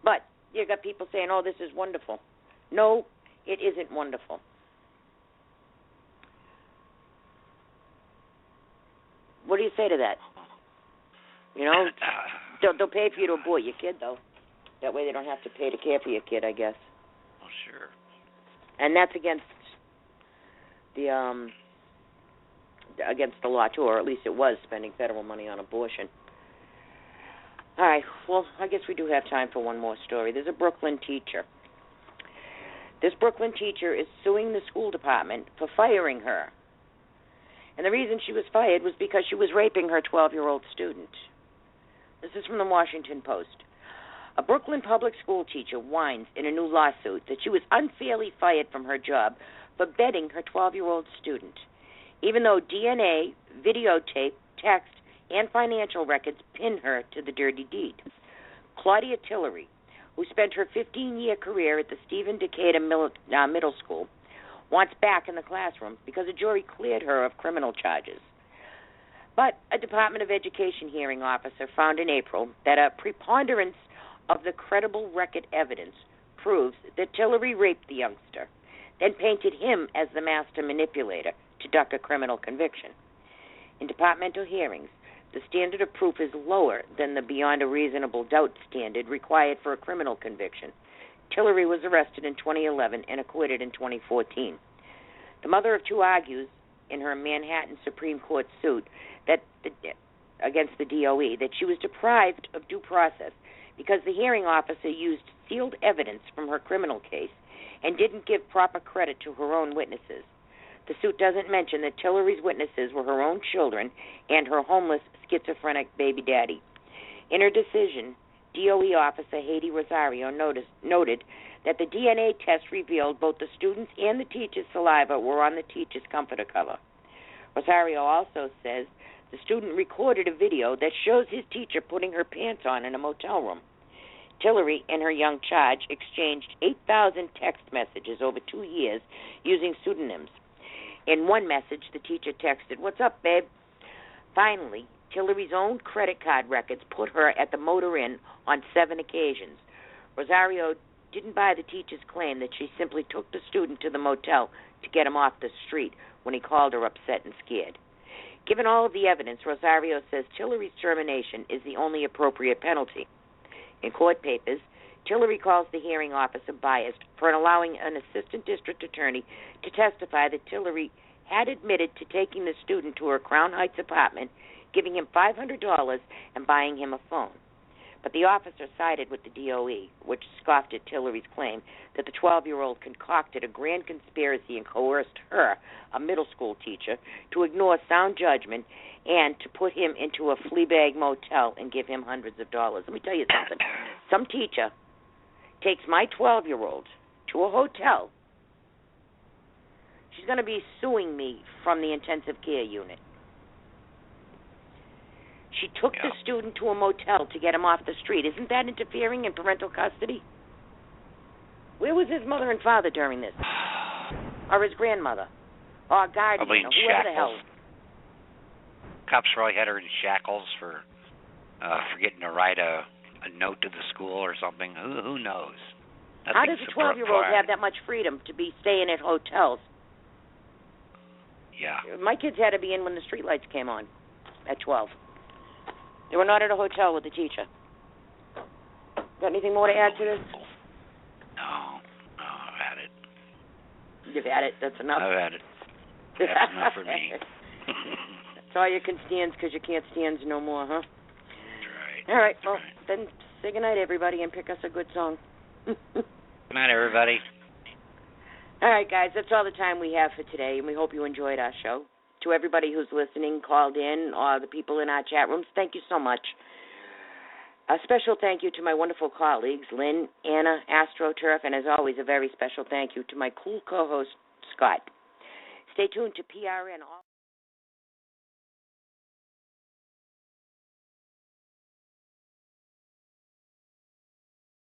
But you got people saying, oh, this is wonderful. No, it isn't wonderful. What do you say to that? They'll pay for you to abort your kid, though. That way they don't have to pay to care for your kid, I guess. Oh, sure. And that's against the law, too, or at least it was, spending federal money on abortion. All right, well, I guess we do have time for one more story. There's a Brooklyn teacher. This Brooklyn teacher is suing the school department for firing her. And the reason she was fired was because she was raping her 12-year-old student. This is from the Washington Post. A Brooklyn public school teacher whines in a new lawsuit that she was unfairly fired from her job for bedding her 12-year-old student, even though DNA, videotape, text, and financial records pin her to the dirty deed. Claudia Tillery, who spent her 15-year career at the Stephen Decatur Middle School, wants back in the classroom because a jury cleared her of criminal charges. But a Department of Education hearing officer found in April that a preponderance of the credible record evidence proves that Tillery raped the youngster, then painted him as the master manipulator to duck a criminal conviction. In departmental hearings, the standard of proof is lower than the beyond a reasonable doubt standard required for a criminal conviction. Tillery was arrested in 2011 and acquitted in 2014. The mother of two argues in her Manhattan Supreme Court suit against the DOE that she was deprived of due process because the hearing officer used sealed evidence from her criminal case and didn't give proper credit to her own witnesses. The suit doesn't mention that Tillery's witnesses were her own children and her homeless schizophrenic baby daddy. In her decision, DOE officer Haiti Rosario noted that the DNA test revealed both the students' and the teacher's saliva were on the teacher's comforter cover. Rosario also says the student recorded a video that shows his teacher putting her pants on in a motel room. Tillery and her young charge exchanged 8,000 text messages over 2 years using pseudonyms. In one message, the teacher texted, "What's up, babe?" Finally, Tillery's own credit card records put her at the Motor Inn on 7 occasions. Rosario didn't buy the teacher's claim that she simply took the student to the motel to get him off the street when he called her upset and scared. Given all of the evidence, Rosario says Tillery's termination is the only appropriate penalty. In court papers, Tillery calls the hearing officer biased for allowing an assistant district attorney to testify that Tillery had admitted to taking the student to her Crown Heights apartment, giving him $500, and buying him a phone. But the officer sided with the DOE, which scoffed at Tillery's claim that the 12-year-old concocted a grand conspiracy and coerced her, a middle school teacher, to ignore sound judgment and to put him into a fleabag motel and give him hundreds of dollars. Let me tell you something. Some teacher takes my 12-year-old to a hotel. She's going to be suing me from the intensive care unit. She took the student to a motel to get him off the street. Isn't that interfering in parental custody? Where was his mother and father during this? Or his grandmother? Or a guardian? Probably in or whoever the hell. Cops probably had her in shackles for forgetting to write a note to the school or something. Who knows? How does a 12-year-old have that much freedom to be staying at hotels? Yeah. My kids had to be in when the streetlights came on at 12. They were not at a hotel with the teacher. Got anything more to add to this? No, I've had it. You've had it. That's enough. I've had it. That's enough for me. That's all you can stand because you can't stand no more, huh? That's right. All right, well, then say goodnight, everybody, and pick us a good song. Good night, everybody. All right, guys, that's all the time we have for today, and we hope you enjoyed our show. To everybody who's listening, called in, or the people in our chat rooms, thank you so much. A special thank you to my wonderful colleagues, Lynn, Anna, AstroTurf, and as always, a very special thank you to my cool co-host, Scott. Stay tuned to PRN.